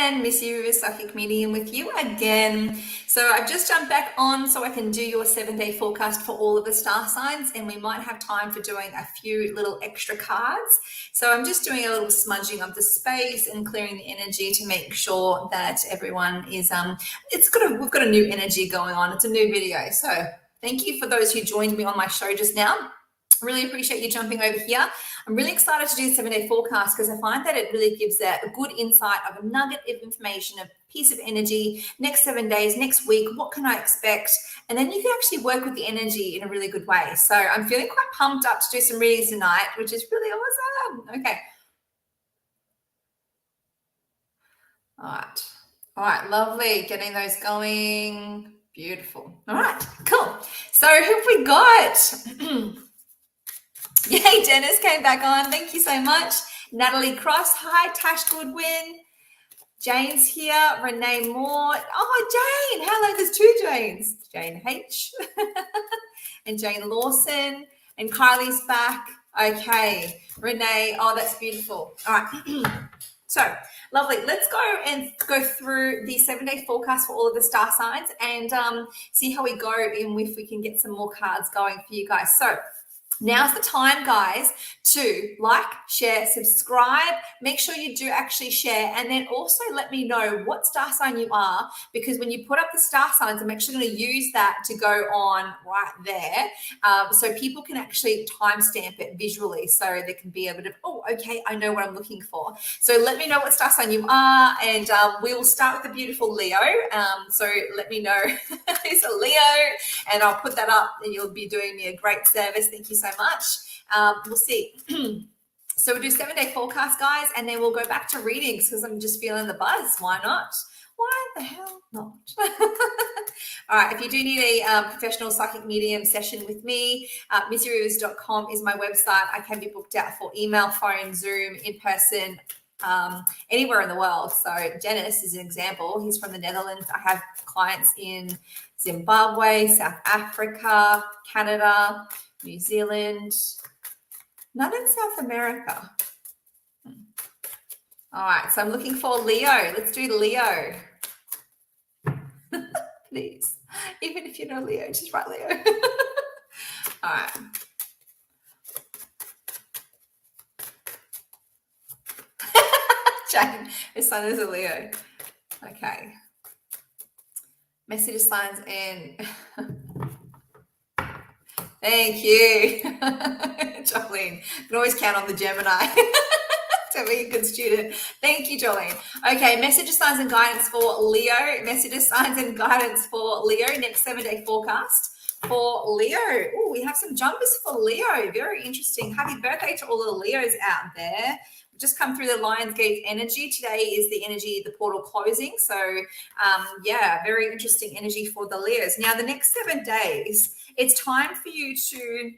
and Missy Rivers, Psychic Medium with you again. So I've just jumped back on so I can do your 7-day forecast for all of the star signs, and we might have time for doing a few little extra cards. So I'm just doing a little smudging of the space and clearing the energy to make sure that everyone is, we've got a new energy going on. It's a new video. So thank you for those who joined me on my show just now. Really appreciate you jumping over here. I'm really excited to do the 7-day forecast because I find that it really gives a good insight of a nugget of information, a piece of energy, next 7 days, next week, what can I expect? And then you can actually work with the energy in a really good way. So I'm feeling quite pumped up to do some readings tonight, which is really awesome. Okay. All right, lovely. Getting those going. Beautiful. All right, cool. So who have we got? Yay, Dennis came back on. Thank you so much. Natalie Cross. Hi, Tash Goodwin. Jane's here. Renee Moore. Oh, Jane. Hello, there's two Janes. Jane H. and Jane Lawson. And Kylie's back. Okay. Renee. Oh, that's beautiful. All right. So, lovely. Let's go through the 7-day forecast for all of the star signs and see how we go and if we can get some more cards going for you guys. So, now's the time, guys, to like, share, subscribe. Make sure you do actually share, and then also let me know what star sign you are, because when you put up the star signs, I'm actually going to use that to go on right there, so people can actually timestamp it visually, so there can be a bit of, oh, okay, I know what I'm looking for. So let me know what star sign you are, and we will start with the beautiful Leo. So let me know who's a Leo, and I'll put that up, and you'll be doing me a great service. Thank you so much. We'll see. So we'll do 7-day forecast, guys, and then we'll go back to readings because I'm just feeling the buzz. Why not? Why the hell not? All right, if you do need a professional psychic medium session with me, missyrivers.com is my website. I can be booked out for email, phone, Zoom, in person, anywhere in the world. So Dennis is an example. He's from the Netherlands. I have clients in Zimbabwe, South Africa, Canada, New Zealand, none in South America. All right, so I'm looking for Leo. Let's do Leo. Please. Even if you're not Leo, just write Leo. All right. Jane, his son is a Leo. Okay. Message signs in. Thank you. Jolene. You can always count on the Gemini to be a good student. Thank you, Jolene. Okay, messages, signs, and guidance for Leo. Messages, signs, and guidance for Leo. Next 7-day forecast for Leo. Oh, we have some jumpers for Leo. Very interesting. Happy birthday to all the Leos out there. We've just come through the Lionsgate energy. Today is the energy, the portal closing. So, yeah, very interesting energy for the Leos. Now, the next 7 days, it's time for you to,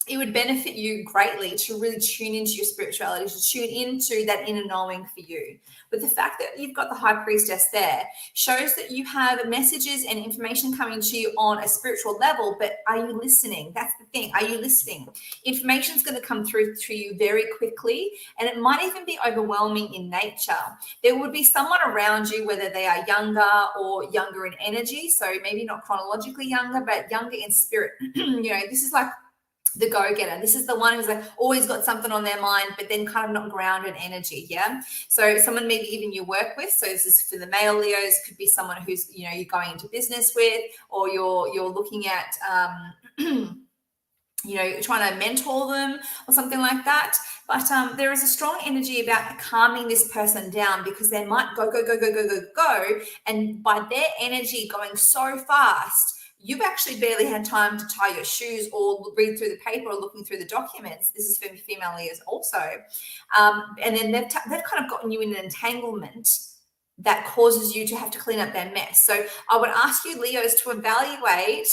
it would benefit you greatly to really tune into your spirituality, to tune into that inner knowing for you. But the fact that you've got the High Priestess there shows that you have messages and information coming to you on a spiritual level, but are you listening? That's the thing. Are you listening? Information is going to come through to you very quickly, and it might even be overwhelming in nature. There would be someone around you, whether they are younger or younger in energy, so maybe not chronologically younger, but younger in spirit. This is like the go-getter. This is the one who's like always got something on their mind, but then kind of not grounded energy. Yeah. So someone maybe even you work with. So this is for the male Leos, could be someone who's, you're going into business with, or you're looking at, trying to mentor them or something like that. But there is a strong energy about calming this person down, because they might go. And by their energy going so fast, you've actually barely had time to tie your shoes or read through the paper or looking through the documents. This is for female Leos also. And then they've kind of gotten you in an entanglement that causes you to have to clean up their mess. So I would ask you, Leos, to evaluate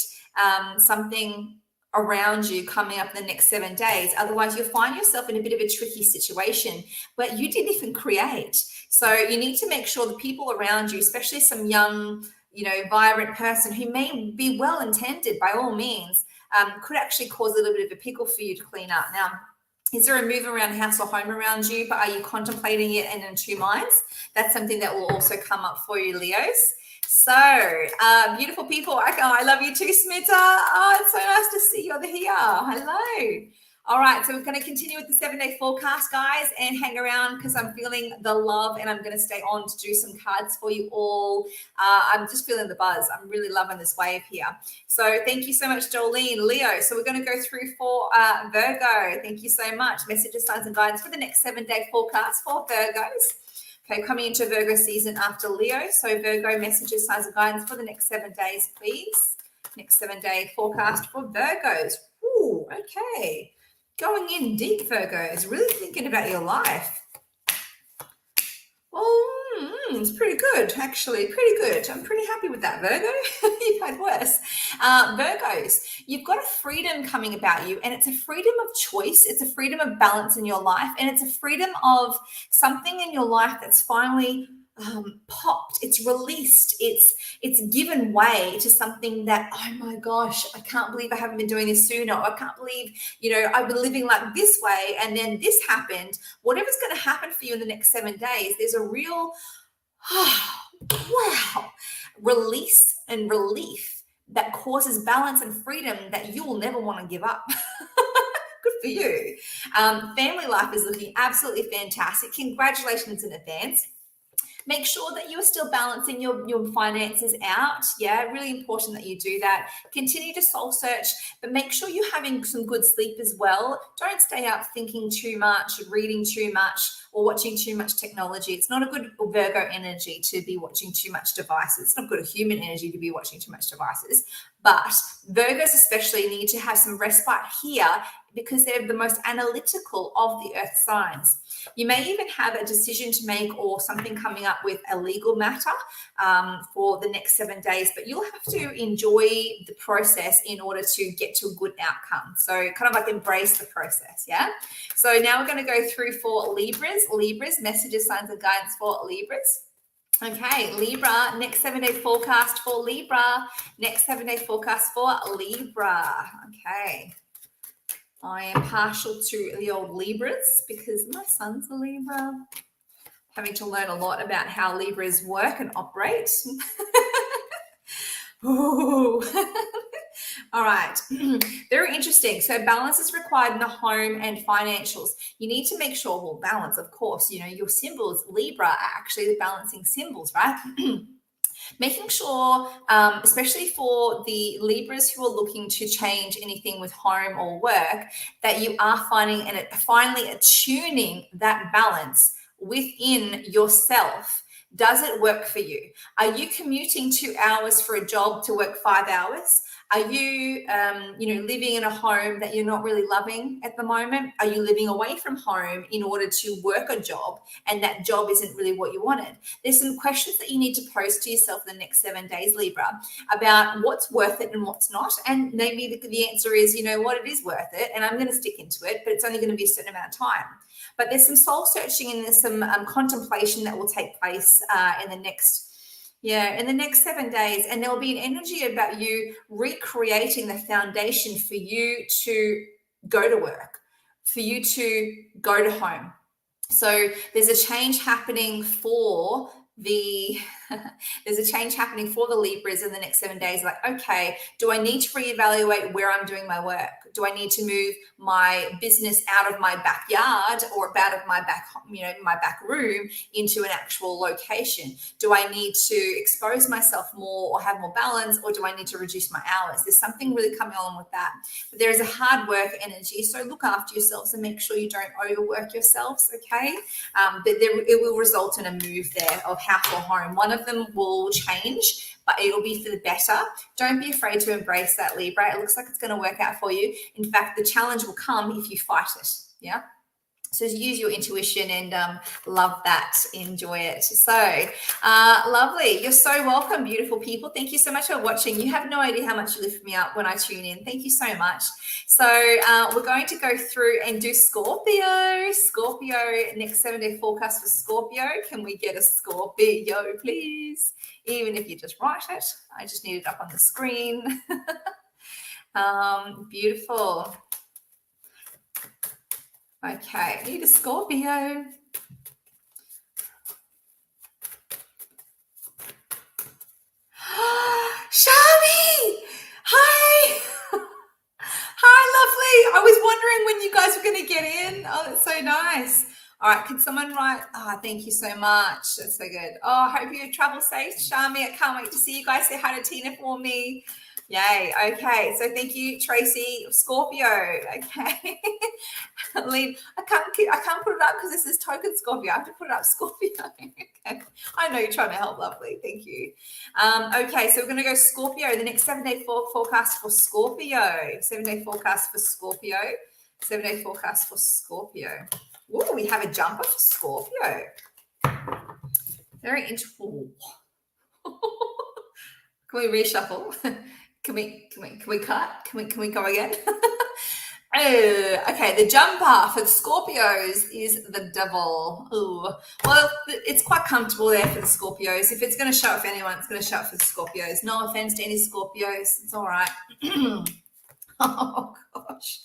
something around you coming up in the next 7 days. Otherwise, you'll find yourself in a bit of a tricky situation where you didn't even create. So you need to make sure the people around you, especially some young, vibrant person who may be well intended by all means, could actually cause a little bit of a pickle for you to clean up. Now, Is there a move around house or home around you, but are you contemplating it and in two minds? That's something that will also come up for you, Leos. So, beautiful people. I love you too, Smita. Oh, it's so nice to see you over here. Hello. All right, so we're going to continue with the 7-day forecast, guys, and hang around because I'm feeling the love and I'm going to stay on to do some cards for you all. I'm just feeling the buzz. I'm really loving this wave here. So thank you so much, Jolene. Leo, so we're going to go through for Virgo. Thank you so much. Messages, signs, and guidance for the next 7-day forecast for Virgos. Okay, coming into Virgo season after Leo. So Virgo, messages, signs, and guidance for the next 7 days, please. Next 7-day forecast for Virgos. Ooh, okay. Going in deep, Virgos, really thinking about your life. Well, it's pretty good, actually, pretty good. I'm pretty happy with that, Virgo. You've had worse. Virgos, you've got a freedom coming about you, and it's a freedom of choice. It's a freedom of balance in your life, and it's a freedom of something in your life that's finally popped. It's released. It's given way to something that, oh my gosh, I can't believe I haven't been doing this sooner. I can't believe, I've been living like this way and then this happened. Whatever's going to happen for you in the next 7 days, there's a real, wow, release and relief that causes balance and freedom that you will never want to give up. Good for you. Family life is looking absolutely fantastic. Congratulations in advance. Make sure that you are still balancing your finances out. Yeah, really important that you do that. Continue to soul search, but make sure you're having some good sleep as well. Don't stay up thinking too much, reading too much, or watching too much technology. It's not a good Virgo energy to be watching too much devices. It's not good human energy to be watching too much devices. But Virgos especially need to have some respite here because they're the most analytical of the earth signs. You may even have a decision to make or something coming up with a legal matter for the next 7 days, but you'll have to enjoy the process in order to get to a good outcome. So kind of like embrace the process, yeah? So now we're going to go through for Libras. Libras, messages, signs, and guidance for Libras. Okay, Libra, next 7-day forecast for Libra. Next 7-day forecast for Libra. Okay. I am partial to the old Libras because my son's a Libra. Having to learn a lot about how Libras work and operate. Ooh. All right. Very interesting. So balance is required in the home and financials. You need to make sure, well, balance, of course, your symbols, Libra, are actually the balancing symbols, right? Making sure, especially for the Libras who are looking to change anything with home or work, that you are finding and finally attuning that balance within yourself. Does it work for you? Are you commuting 2 hours for a job to work 5 hours? Are you, living in a home that you're not really loving at the moment? Are you living away from home in order to work a job and that job isn't really what you wanted? There's some questions that you need to pose to yourself in the next 7 days, Libra, about what's worth it and what's not. And maybe the answer is, it is worth it and I'm going to stick into it, but it's only going to be a certain amount of time. But there's some soul searching and there's some contemplation that will take place in the next 7 days. And there will be an energy about you recreating the foundation for you to go to work, for you to go to home. So there's a change happening for the Libras in the next 7 days. Like, okay, do I need to reevaluate where I'm doing my work? Do I need to move my business out of my backyard or out of my back room into an actual location? Do I need to expose myself more or have more balance, or do I need to reduce my hours? There's something really coming along with that. But there is a hard work energy, so look after yourselves and make sure you don't overwork yourselves, okay? But it will result in a move there of house or home. One of them will change, but it'll be for the better. Don't be afraid to embrace that, Libra. It looks like it's going to work out for you. In fact, the challenge will come if you fight it, yeah? So use your intuition and love that. Enjoy it. So lovely. You're so welcome, beautiful people. Thank you so much for watching. You have no idea how much you lift me up when I tune in. Thank you so much. So we're going to go through and do Scorpio. Scorpio, next 7-day forecast for Scorpio. Can we get a Scorpio, please? Even if you just write it. I just need it up on the screen. Beautiful. Okay, need a Scorpio. Shami! Hi! Hi, lovely. I was wondering when you guys were going to get in. Oh, that's so nice. All right, can someone write? Oh, thank you so much. That's so good. Oh, I hope you travel safe, Shami. I can't wait to see you guys. Say hi to Tina for me. Yay. Okay, so thank you, Tracy. Scorpio. Okay. I can't put it up because this is token Scorpio. I have to put it up Scorpio. Okay. I know you're trying to help, lovely. Thank you. Okay, so we're going to go Scorpio. The next 7-day forecast for Scorpio. 7-day forecast for Scorpio. 7-day forecast for Scorpio. Ooh, we have a jumper for Scorpio. Very interesting. Can we reshuffle? Can we cut? Can we go again? Oh, okay. The jumper for the Scorpios is the devil. Ooh. Well, it's quite comfortable there for the Scorpios. If it's going to show up for anyone, it's going to show up for the Scorpios. No offense to any Scorpios. It's all right. Oh gosh.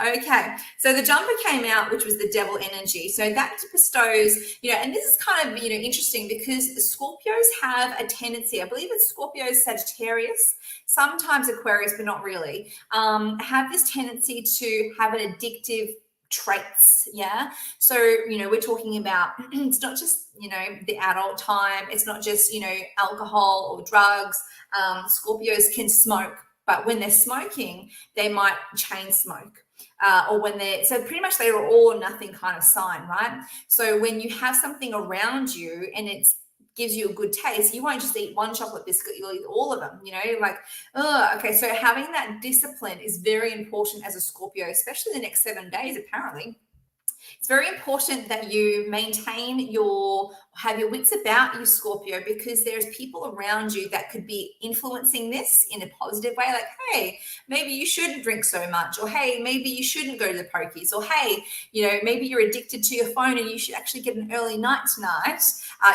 Okay. So the jumper came out, which was the devil energy. So that bestows, and this is kind of, interesting because the Scorpios have a tendency, I believe it's Scorpios, Sagittarius, sometimes Aquarius, but not really, have this tendency to have an addictive traits. Yeah. So, we're talking about, it's not just, the adult time. It's not just, alcohol or drugs. Scorpios can smoke. But when they're smoking, they might chain smoke. Or when so pretty much they're all or nothing kind of sign, right? So when you have something around you and it gives you a good taste, you won't just eat one chocolate biscuit, you'll eat all of them, okay. So having that discipline is very important as a Scorpio, especially the next 7 days, apparently. It's very important that you have your wits about you, Scorpio, because there's people around you that could be influencing this in a positive way. Like, hey, maybe you shouldn't drink so much, or hey, maybe you shouldn't go to the pokies, or hey, maybe you're addicted to your phone and you should actually get an early night tonight.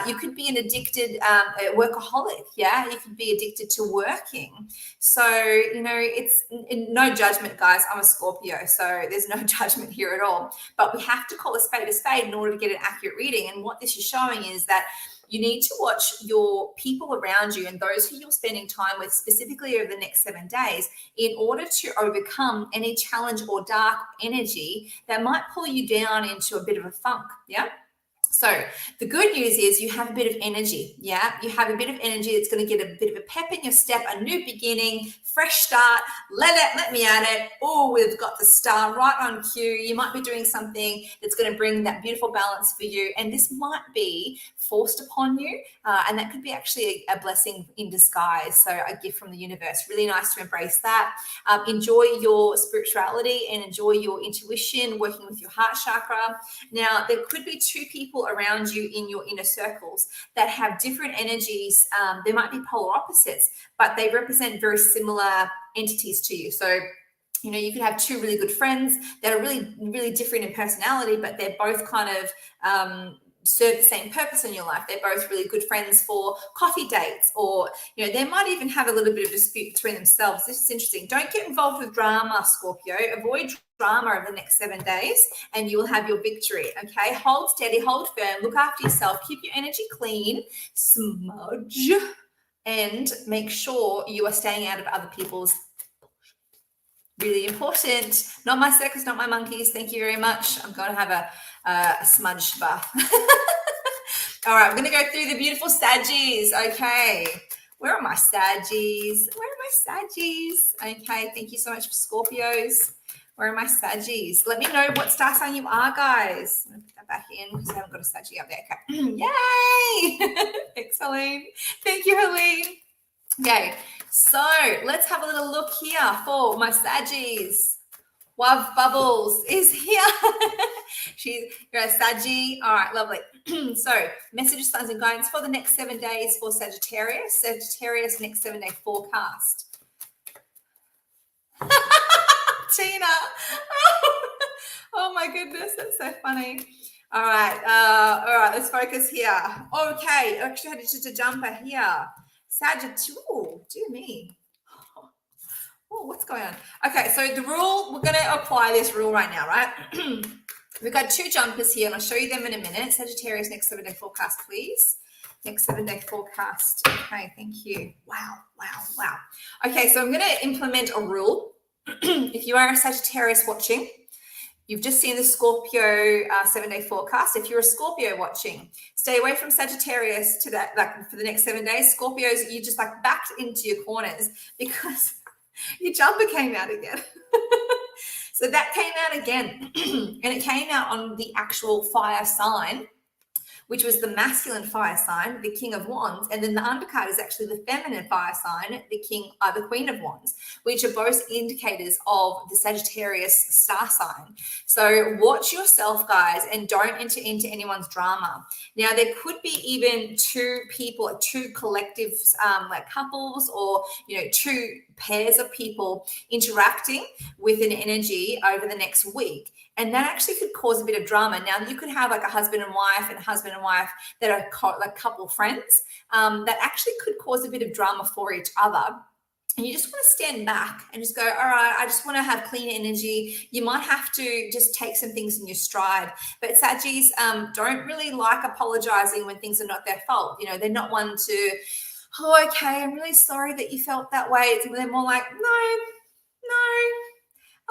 You could be an addicted workaholic. Yeah, you could be addicted to working. So, it's no judgment, guys. I'm a Scorpio, so there's no judgment here at all. But we have to call a spade in order to get an accurate reading. And what this is showing is that you need to watch your people around you and those who you're spending time with specifically over the next 7 days in order to overcome any challenge or dark energy that might pull you down into a bit of a funk. Yeah. So the good news is you have a bit of energy. Yeah, you have a bit of energy that's going to get a bit of a pep in your step, a new beginning, fresh start. Let me at it. Oh, we've got the star right on cue. You might be doing something that's going to bring that beautiful balance for you, and this might be forced upon you, and that could be actually a blessing in disguise. So a gift from the universe. Really nice to embrace that. Enjoy your spirituality and enjoy your intuition, working with your heart chakra. Now, there could be two people around you in your inner circles that have different energies. They might be polar opposites, but they represent very similar entities to you. So, you could have two really good friends that are really, really different in personality, but they're both kind of serve the same purpose in your life. They're both really good friends for coffee dates, or they might even have a little bit of dispute between themselves. This is interesting. Don't get involved with drama, Scorpio. Avoid drama over the next 7 days and you will have your victory. Okay, hold steady, hold firm, look after yourself, keep your energy clean, smudge, and make sure you are staying out of other people's. Really important. Not my circus, not my monkeys. Thank you very much. I'm going to have a smudge bath. All right, I'm going to go through the beautiful Saggies. Okay. Where are my Saggies? Okay, thank you so much for Scorpios. Where are my Saggies? Let me know what star sign you are, guys. I'm going to put that back in because I haven't got a Saggy up there. Okay. Yay! Thanks, Helene. Thank you, Helene. Okay, so let's have a little look here for my Saggies. Wav Bubbles is here. You're a Saggy. All right, lovely. So messages, signs, and guidance for the next 7 days for Sagittarius. Sagittarius next 7-day forecast. Tina. Oh my goodness, that's so funny. All right, let's focus here. Okay, actually had just a jumper here. Sagittarius, oh, dear me. Oh, what's going on? Okay, so the rule, we're going to apply this rule right now, right? We've got two jumpers here, and I'll show you them in a minute. Sagittarius, next 7-day forecast, please. Next 7-day forecast. Okay, thank you. Wow. Okay, so I'm going to implement a rule. If you are a Sagittarius watching, you've just seen the Scorpio 7-day forecast. If you're a Scorpio watching, stay away from Sagittarius to that, like for the next 7 days. Scorpios, you just like backed into your corners because your jumper came out again. So that came out again, and it came out on the actual fire sign, which was the masculine fire sign, the King of Wands, and then the undercard is actually the feminine fire sign, the Queen of Wands, which are both indicators of the Sagittarius star sign. So watch yourself, guys, and don't enter into anyone's drama. Now, there could be even two people, two collectives, like couples, or two pairs of people interacting with an energy over the next week. And that actually could cause a bit of drama. Now, you could have like a husband and wife that are like couple friends that actually could cause a bit of drama for each other. And you just want to stand back and just go, all right, I just want to have clean energy. You might have to just take some things in your stride. But Saggies don't really like apologizing when things are not their fault. They're not one to, oh, okay, I'm really sorry that you felt that way. They're more like, no,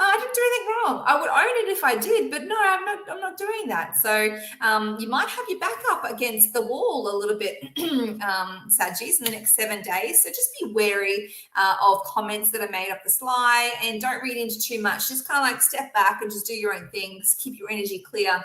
I didn't do anything wrong. I would own it if I did, but no, I'm not doing that. So you might have your back up against the wall a little bit, Saggies, in the next 7 days. So just be wary of comments that are made up the sly, and don't read into too much. Just kind of like step back and just do your own things. Keep your energy clear.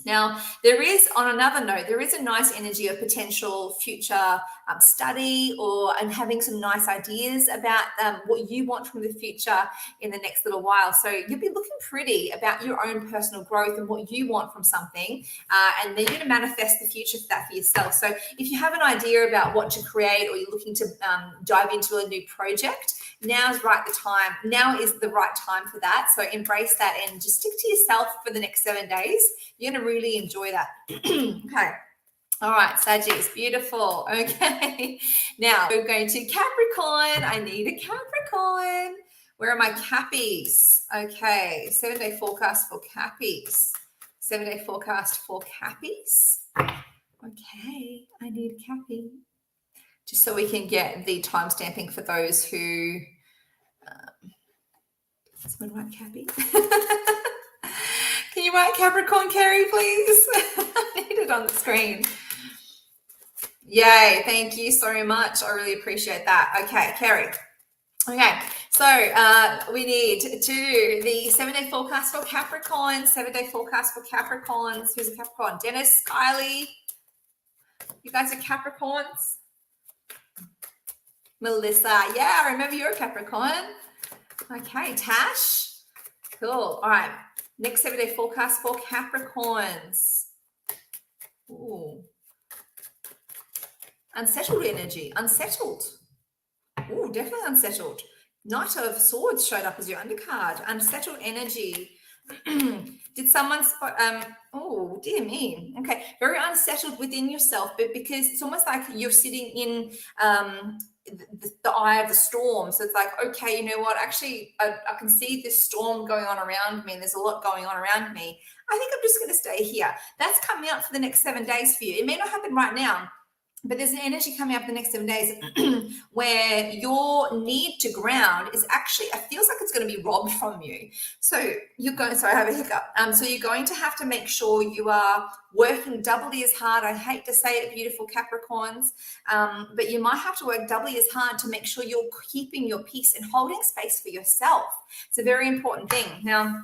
Now, there is, on another note, there is a nice energy of potential future study and having some nice ideas about what you want from the future in the next little while. So you'll be looking pretty about your own personal growth and what you want from something, and then you're going to manifest the future for that for yourself. So if you have an idea about what to create, or you're looking to dive into a new project, now is the right time for that. So embrace that and just stick to yourself for the next 7 days. You're going to really enjoy that. Okay. All right, Saggies, beautiful. Okay. Now we're going to Capricorn. I need a Capricorn. Where are my Cappies? Okay. 7-day forecast for Cappies. 7-day forecast for Cappies. Okay. I need a Cappy. Just so we can get the time stamping for those who someone write Cappy. Can you write Capricorn, Carrie, please? I need it on the screen. Yay, thank you so much. I really appreciate that. Okay, Carrie. Okay, so we need to do the 7-day forecast for Capricorn, 7-day forecast for Capricorns. Who's a Capricorn? Dennis, Kylie. You guys are Capricorns? Melissa, yeah, I remember you're a Capricorn. Okay, Tash. Cool. All right. Next 7-day forecast for Capricorns. Ooh. Unsettled energy. Unsettled. Ooh, definitely unsettled. Knight of Swords showed up as your undercard. Unsettled energy. Did someone oh dear me. Okay, very unsettled within yourself, but because it's almost like you're sitting in the eye of the storm. So it's like, okay, you know what, actually I can see this storm going on around me, and there's a lot going on around me. I think I'm just going to stay here. That's coming out for the next 7 days for you. It may not happen right now, but there's an energy coming up in the next 7 days where your need to ground is actually, it feels like it's going to be robbed from you. So you're going, sorry, I have a hiccup. So you're going to have to make sure you are working doubly as hard. I hate to say it, beautiful Capricorns, but you might have to work doubly as hard to make sure you're keeping your peace and holding space for yourself. It's a very important thing. Now,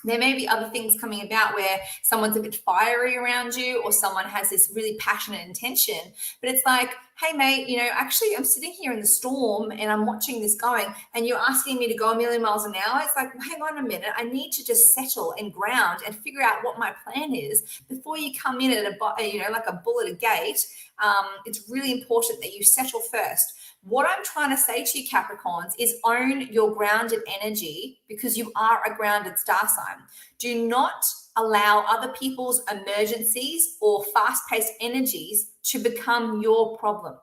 there may be other things coming about where someone's a bit fiery around you, or someone has this really passionate intention, but it's like, hey mate, you know, actually I'm sitting here in the storm and I'm watching this going, and you're asking me to go a million miles an hour. It's like, hang on a minute, I need to just settle and ground and figure out what my plan is before you come in at like a bull at a gate. It's really important that you settle first. What I'm trying to say to you, Capricorns, is own your grounded energy, because you are a grounded star sign. Do not allow other people's emergencies or fast-paced energies to become your problem.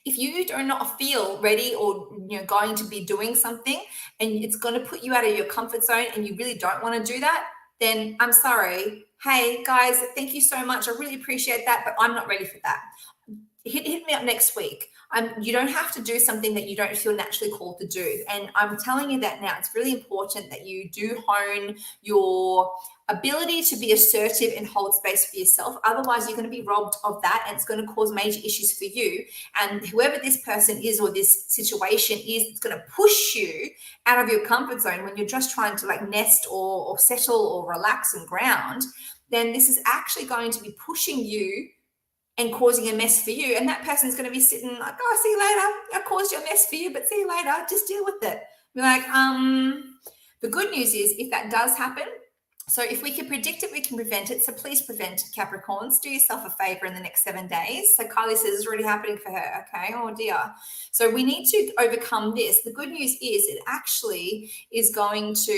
If you do not feel ready, or going to be doing something, and it's going to put you out of your comfort zone, and you really don't want to do that, then I'm sorry. Hey, guys, thank you so much. I really appreciate that, but I'm not ready for that. Hit me up next week. You don't have to do something that you don't feel naturally called to do. And I'm telling you that now. It's really important that you do hone your ability to be assertive and hold space for yourself. Otherwise, you're going to be robbed of that, and it's going to cause major issues for you. And whoever this person is or this situation is, it's going to push you out of your comfort zone when you're just trying to like nest or settle or relax and ground. Then this is actually going to be pushing you and causing a mess for you. And that person's going to be sitting like, oh, see you later. I caused you a mess for you, but see you later. Just deal with it. Be like, the good news is if that does happen, so if we can predict it, we can prevent it. So please prevent, Capricorns. Do yourself a favor in the next 7 days. So Kylie says it's already happening for her. Okay. Oh dear. So we need to overcome this. The good news is it actually is going to,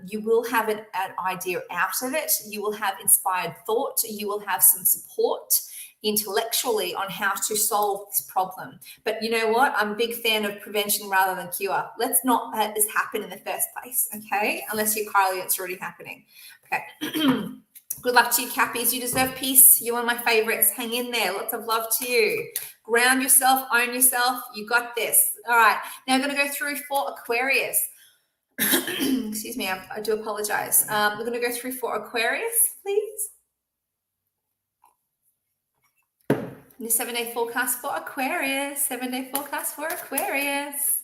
you will have an idea out of it. You will have inspired thought. You will have some support intellectually on how to solve this problem. But you know what? I'm a big fan of prevention rather than cure. Let's not let this happen in the first place, okay? Unless you're Kylie, it's already happening. Okay. Good luck to you, Cappies. You deserve peace. You're one of my favorites. Hang in there. Lots of love to you. Ground yourself, own yourself. You got this. All right. Now I'm going to go through for Aquarius. Excuse me. I do apologize. We're going to go through for Aquarius, please. The 7-day forecast for Aquarius. 7-day forecast for Aquarius.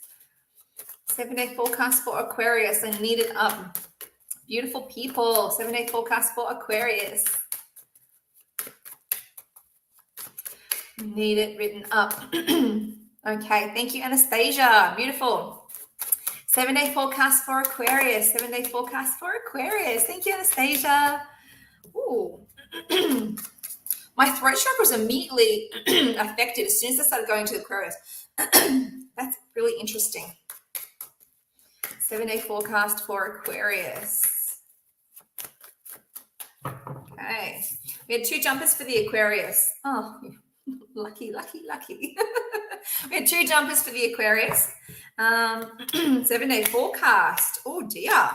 7-day forecast for Aquarius. I need it up. Beautiful people. 7-day forecast for Aquarius. Need it written up. Okay. Thank you, Anastasia. Beautiful. 7-day forecast for Aquarius. 7-day forecast for Aquarius. Thank you, Anastasia. Ooh. My throat chakra was immediately affected as soon as I started going to Aquarius. That's really interesting. 7-day forecast for Aquarius. Okay. We had 2 jumpers for the Aquarius. Oh, lucky, lucky, lucky. We had 2 jumpers for the Aquarius. 7-day forecast. Oh, dear.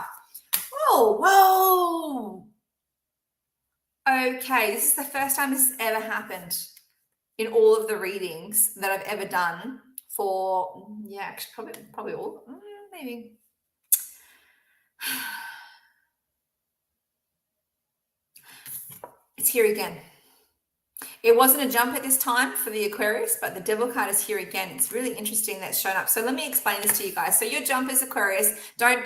Oh, whoa. Okay, this is the first time this has ever happened in all of the readings that I've ever done for, yeah, actually probably all, maybe. It's here again. It wasn't a jump at this time for the Aquarius, but the Devil card is here again. It's really interesting that's shown up. So let me explain this to you guys. So your jumpers, Aquarius, don't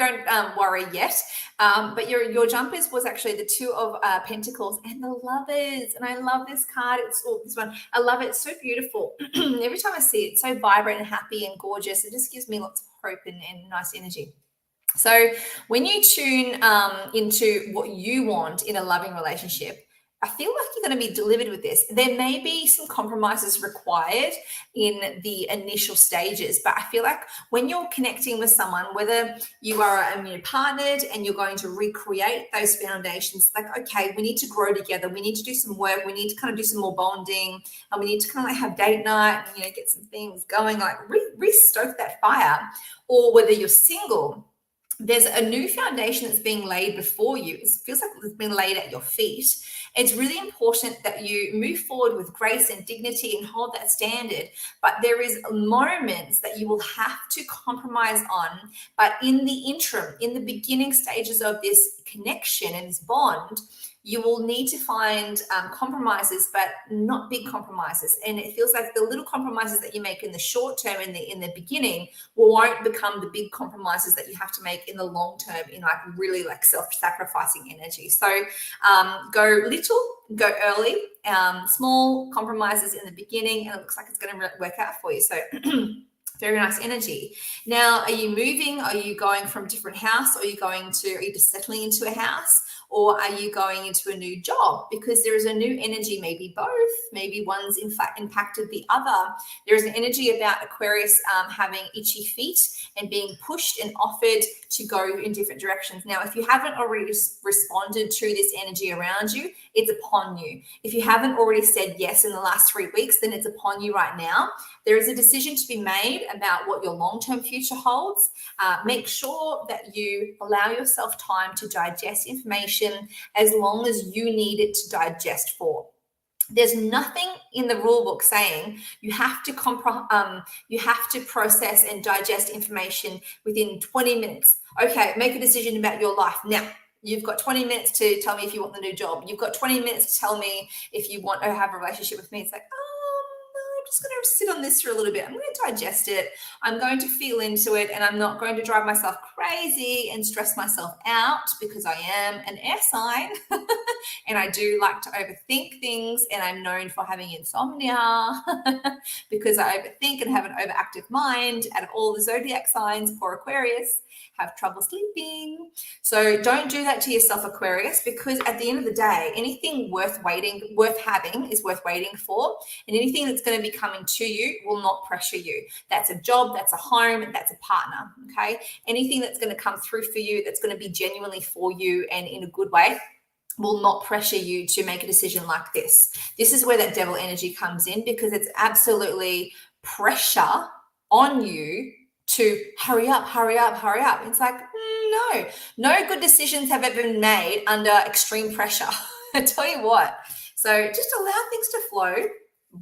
worry yet. But your jumpers was actually the 2 of Pentacles and the Lovers. And I love this card. It's this one. I love it. It's so beautiful. Every time I see it, it's so vibrant and happy and gorgeous. It just gives me lots of hope and nice energy. So when you tune into what you want in a loving relationship, I feel like you're going to be delivered with this. There may be some compromises required in the initial stages, but I feel like when you're connecting with someone, whether you are partnered and you're going to recreate those foundations, like, okay, we need to grow together. We need to do some work. We need to kind of do some more bonding, and we need to kind of like have date night and, get some things going, like re-stoke that fire. Or whether you're single, there's a new foundation that's being laid before you. It feels like it's been laid at your feet. It's really important that you move forward with grace and dignity and hold that standard. But there is moments that you will have to compromise on. But in the interim, in the beginning stages of this connection and this bond, you will need to find compromises, but not big compromises. And it feels like the little compromises that you make in the short term, in the beginning, won't become the big compromises that you have to make in the long term, in like really like self-sacrificing energy. So go little, go early, small compromises in the beginning, and it looks like it's going to work out for you. So very nice energy. Now, are you moving? Are you going from a different house? Are you just settling into a house? Or are you going into a new job? Because there is a new energy, maybe both, maybe one's in fact impacted the other. There is an energy about Aquarius having itchy feet and being pushed and offered to go in different directions. Now, if you haven't already responded to this energy around you, it's upon you. If you haven't already said yes in the last 3 weeks, then it's upon you right now. There is a decision to be made about what your long-term future holds. Make sure that you allow yourself time to digest information information as long as you need it to digest for. There's nothing in the rule book saying you have to process and digest information within 20 minutes. Okay, make a decision about your life now. You've got 20 minutes to tell me if you want the new job. You've got 20 minutes to tell me if you want to have a relationship with me. It's like, no, I'm just going to sit on this for a little bit. I'm going to digest it. I'm going to feel into it, and I'm not going to drive myself crazy and stress myself out because I am an air sign and I do like to overthink things, and I'm known for having insomnia because I overthink and have an overactive mind. Out of all the zodiac signs, poor Aquarius have trouble sleeping. So don't do that to yourself, Aquarius, because at the end of the day, anything worth having is worth waiting for, and anything that's going to be coming to you will not pressure you. That's a job, that's a home, that's a partner, okay? Anything that's going to come through for you that's going to be genuinely for you and in a good way will not pressure you to make a decision like this. This is where that devil energy comes in, because it's absolutely pressure on you to hurry up, hurry up, hurry up. It's like, no good decisions have ever been made under extreme pressure. I tell you what. So just allow things to flow.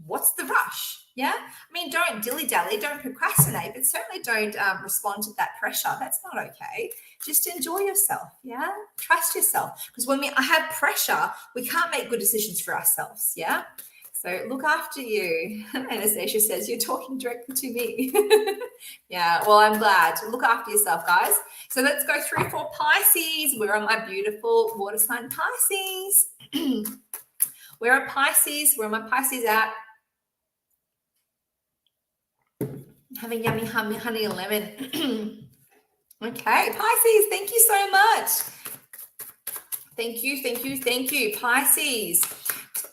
What's the rush? Yeah. I mean, don't dilly-dally, don't procrastinate, but certainly don't respond to that pressure. That's not okay. Just enjoy yourself. Yeah. Trust yourself. Because when we have pressure, we can't make good decisions for ourselves. Yeah. So look after you. Anastasia says, you're talking directly to me. Yeah, well, I'm glad. Look after yourself, guys. So let's go through for Pisces. Where are my beautiful water sign Pisces? Where are Pisces? Where are my Pisces at? Having yummy honey and lemon. Okay, Pisces, thank you so much. Thank you. Pisces.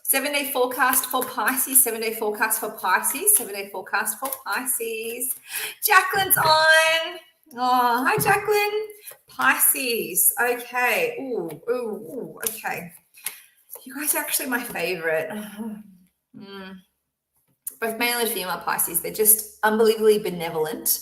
7-day forecast for Pisces, 7-day forecast for Pisces, 7-day forecast for Pisces. Jacqueline's on. Oh, hi, Jacqueline. Pisces. Okay. Ooh, okay. You guys are actually my favorite. Both male and female Pisces, they're just unbelievably benevolent.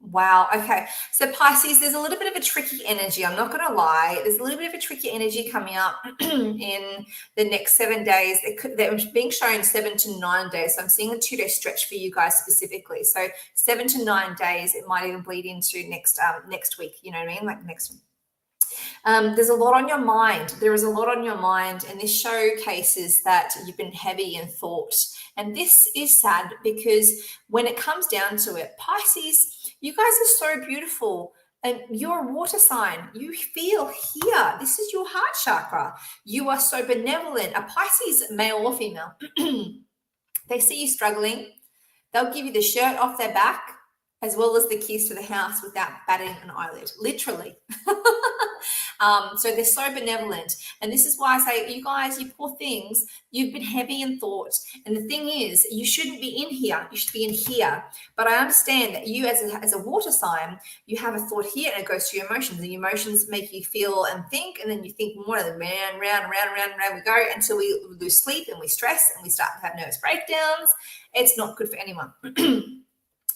Wow. Okay. So Pisces, there's a little bit of a tricky energy. I'm not going to lie. There's a little bit of a tricky energy coming up in the next 7 days. They're being shown 7 to 9 days. So I'm seeing a 2-day stretch for you guys specifically. So 7 to 9 days, it might even bleed into next week. You know what I mean? Like next week. There's a lot on your mind. There is a lot on your mind, and this showcases that you've been heavy in thought. And this is sad because when it comes down to it, Pisces, you guys are so beautiful. And you're a water sign. You feel here. This is your heart chakra. You are so benevolent. A Pisces, male or female, they see you struggling. They'll give you the shirt off their back as well as the keys to the house without batting an eyelid, literally. So they're so benevolent. And this is why I say, you guys, you poor things, you've been heavy in thought. And the thing is, you shouldn't be in here. You should be in here. But I understand that you as a water sign, you have a thought here and it goes to your emotions. And your emotions make you feel and think. And then you think more, and then round we go until we lose sleep and we stress and we start to have nervous breakdowns. It's not good for anyone.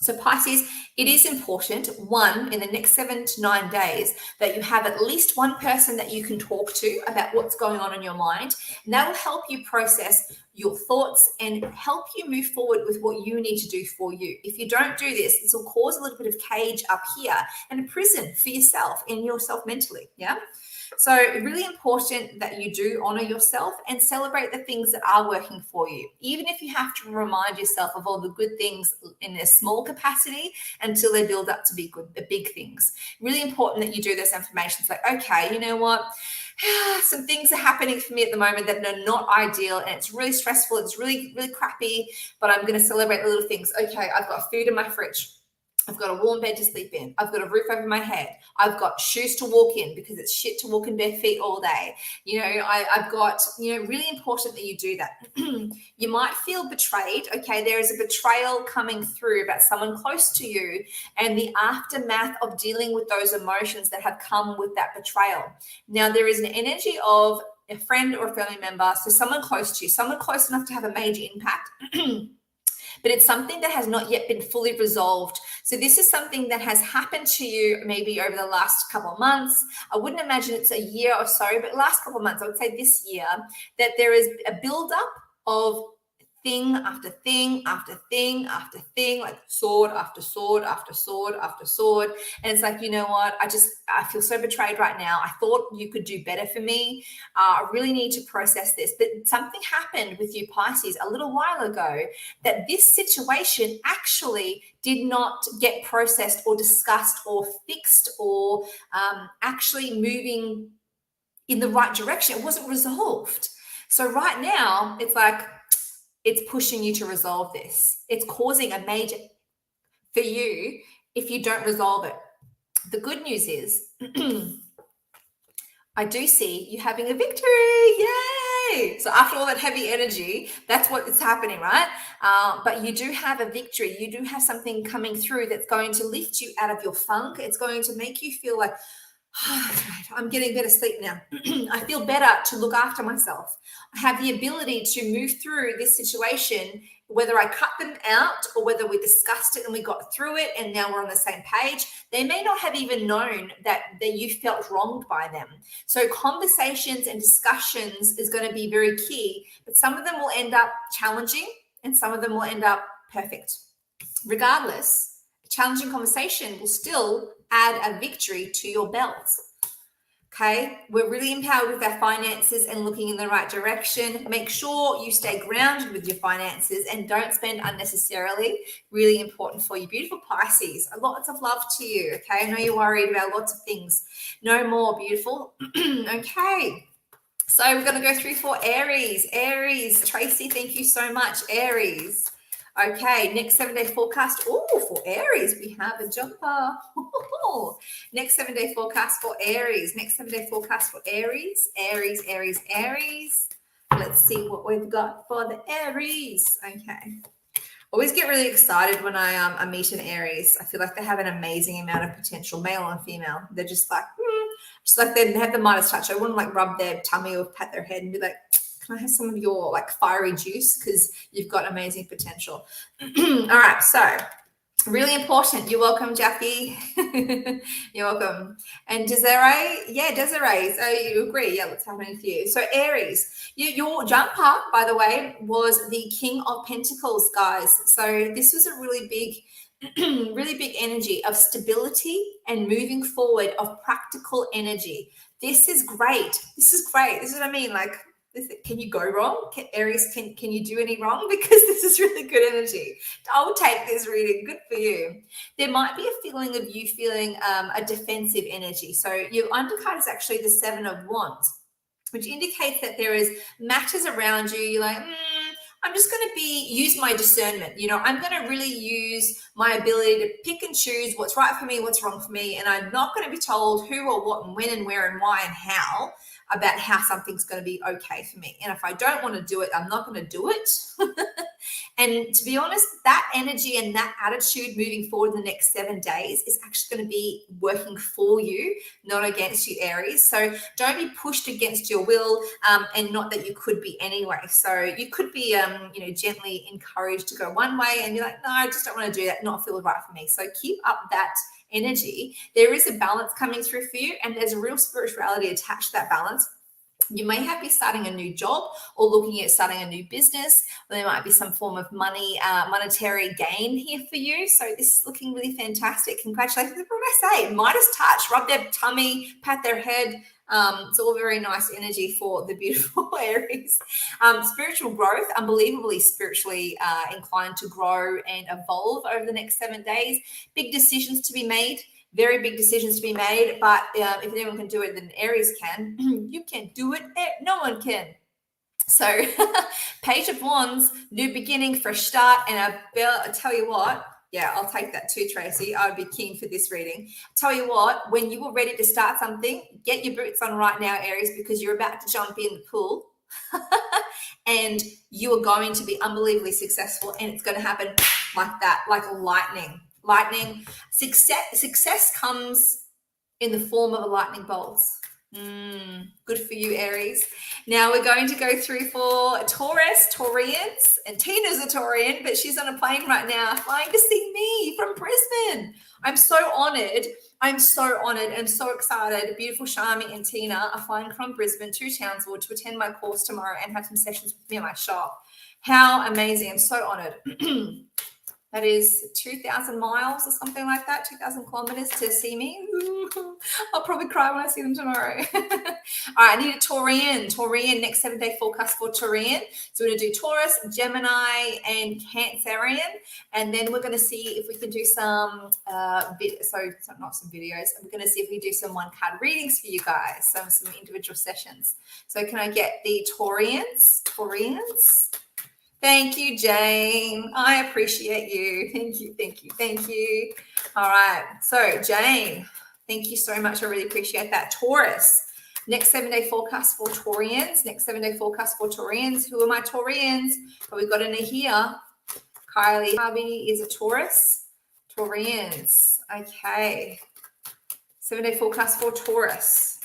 So Pisces, it is important, one, in the next 7 to 9 days, that you have at least one person that you can talk to about what's going on in your mind. And that will help you process your thoughts and help you move forward with what you need to do for you. If you don't do this, this will cause a little bit of cage up here and a prison for yourself and yourself mentally, yeah? So really important that you do honor yourself and celebrate the things that are working for you, even if you have to remind yourself of all the good things in a small capacity until they build up to be good, the big things. Really important that you do this information. It's like, okay, you know what? Some things are happening for me at the moment that are not ideal, and it's really stressful. It's really, really crappy, but I'm going to celebrate the little things. Okay, I've got food in my fridge. I've got a warm bed to sleep in. I've got a roof over my head. I've got shoes to walk in because it's shit to walk in bare feet all day. You know, I've got, really important that you do that. You might feel betrayed. Okay, there is a betrayal coming through about someone close to you and the aftermath of dealing with those emotions that have come with that betrayal. Now, there is an energy of a friend or a family member, so someone close to you, someone close enough to have a major impact. but it's something that has not yet been fully resolved. So this is something that has happened to you maybe over the last couple of months. I wouldn't imagine it's a year or so, but last couple of months, I would say this year, that there is a buildup of thing after thing after thing after thing, like sword after sword after sword after sword. And it's like, you know what? I feel so betrayed right now. I thought you could do better for me. I really need to process this. But something happened with you, Pisces, a little while ago that this situation actually did not get processed or discussed or fixed or actually moving in the right direction. It wasn't resolved. So right now, it's like, it's pushing you to resolve this. It's causing a major for you if you don't resolve it. The good news is I do see you having a victory. Yay! So after all that heavy energy, that's what is happening, right? But you do have a victory. You do have something coming through that's going to lift you out of your funk. It's going to make you feel like, I'm getting better sleep now. I feel better to look after myself. I have the ability to move through this situation, whether I cut them out or whether we discussed it and we got through it and now we're on the same page. They may not have even known that you felt wronged by them. So conversations and discussions is going to be very key, but some of them will end up challenging and some of them will end up perfect. Regardless, a challenging conversation will still add a victory to your belt. Okay, we're really empowered with our finances and looking in the right direction. Make sure you stay grounded with your finances and don't spend unnecessarily. Really important for you. Beautiful Pisces, lots of love to you. Okay, I know you're worried about lots of things. No more, beautiful. Okay, so we're going to go through for Aries. Aries, Tracy, thank you so much, Aries. Okay, next 7-day forecast. Oh, for Aries, we have a jumper. Next 7-day forecast for Aries. Next 7-day forecast for Aries. Aries, Aries, Aries. Let's see what we've got for the Aries. Okay. Always get really excited when I meet an Aries. I feel like they have an amazing amount of potential, male and female. They're just like they have the Midas touch. I wouldn't like rub their tummy or pat their head and be like, can I have some of your like fiery juice? Because you've got amazing potential. All right. So really important. You're welcome, Jackie. You're welcome. And Desiree. Yeah, Desiree. So you agree. Yeah, what's happening for you? So Aries, your jumper, by the way, was the King of Pentacles, guys. So this was a really big energy of stability and moving forward, of practical energy. This is great. This is great. This is what I mean. Like, can you go wrong? Aries, can you do any wrong? Because this is really good energy. I'll take this reading. Good for you. There might be a feeling of you feeling a defensive energy. So your undercard is actually the 7 of Wands, which indicates that there is matters around you. You're like, I'm just going to use my discernment. I'm going to really use my ability to pick and choose what's right for me, what's wrong for me. And I'm not going to be told who or what and when and where and why and how about how something's going to be okay for me. And if I don't want to do it, I'm not going to do it. And to be honest, that energy and that attitude moving forward in the next 7 days is actually going to be working for you, not against you, Aries. So don't be pushed against your will, and not that you could be anyway. So you could be, gently encouraged to go one way and you're like, no, I just don't want to do that, not feel right for me. So keep up that energy. There is a balance coming through for you, and there's a real spirituality attached to that balance. You may have be starting a new job or looking at starting a new business. There might be some form of monetary gain here for you. So this is looking really fantastic. Congratulations. What did I say? Midas touch. Rub their tummy, pat their head. It's all very nice energy for the beautiful Aries. Spiritual growth, unbelievably spiritually inclined to grow and evolve over the next 7 days. Big decisions to be made. Very big decisions to be made, but if anyone can do it, then Aries can. You can't do it. No one can. So Page of Wands, new beginning, fresh start. And I tell you what, yeah, I'll take that too, Tracy. I would be keen for this reading. Tell you what, when you are ready to start something, get your boots on right now, Aries, because you're about to jump in the pool. And you are going to be unbelievably successful, and it's going to happen like that, like lightning. Success comes in the form of a lightning bolt. Good for you, Aries. Now we're going to go through for Taurus, Taurians, and Tina's a Taurian, but she's on a plane right now flying to see me from Brisbane. I'm so honored. I'm so honored and so excited. Beautiful Shami and Tina are flying from Brisbane to Townsville to attend my course tomorrow and have some sessions with me in my shop. How amazing. I'm so honored. That is 2,000 miles or something like that, 2,000 kilometers to see me. I'll probably cry when I see them tomorrow. All right, I need a Taurian, next 7-day forecast for Taurian. So we're going to do Taurus, Gemini, and Cancerian. And then we're going to see if we can do some, not some videos. We're going to see if we do some one-card readings for you guys, some individual sessions. So can I get the Taurians? Thank you, Jane. I appreciate you. Thank you. All right. So, Jane, thank you so much. I really appreciate that. Taurus, next 7-day forecast for Taurians. Who are my Taurians? But we've got in here. Kylie Harvey is a Taurus. Taurians. Okay. 7-day forecast for Taurus.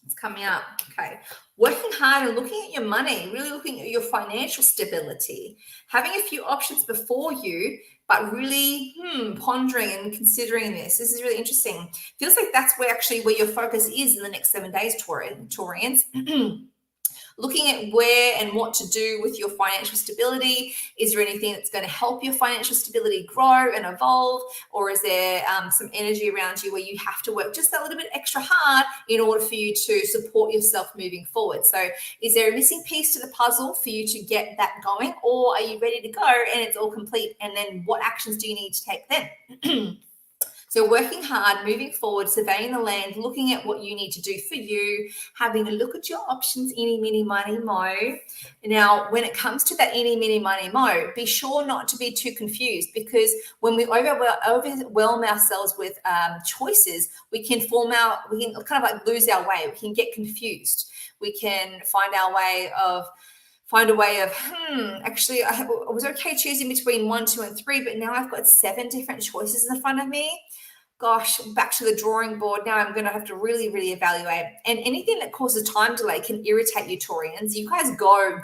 It's coming up. Okay. Working hard and looking at your money, really looking at your financial stability, having a few options before you, but really pondering and considering this. This is really interesting. Feels like that's where your focus is in the next 7 days, Taurians. Looking at where and what to do with your financial stability. Is there anything that's going to help your financial stability grow and evolve? Or is there some energy around you where you have to work just a little bit extra hard in order for you to support yourself moving forward? So is there a missing piece to the puzzle for you to get that going? Or are you ready to go and it's all complete? And then what actions do you need to take then? So working hard, moving forward, surveying the land, looking at what you need to do for you, having a look at your options, eeny, meeny, miny, mo. Now, when it comes to that eeny, meeny, miny, mo, be sure not to be too confused, because when we overwhelm ourselves with choices, we can kind of like lose our way. We can get confused. We can find a way of, actually, I was okay choosing between 1, 2, and 3, but now I've got 7 different choices in front of me. Gosh, back to the drawing board. Now I'm going to have to really, really evaluate. And anything that causes time delay can irritate you, Taurians. You guys go.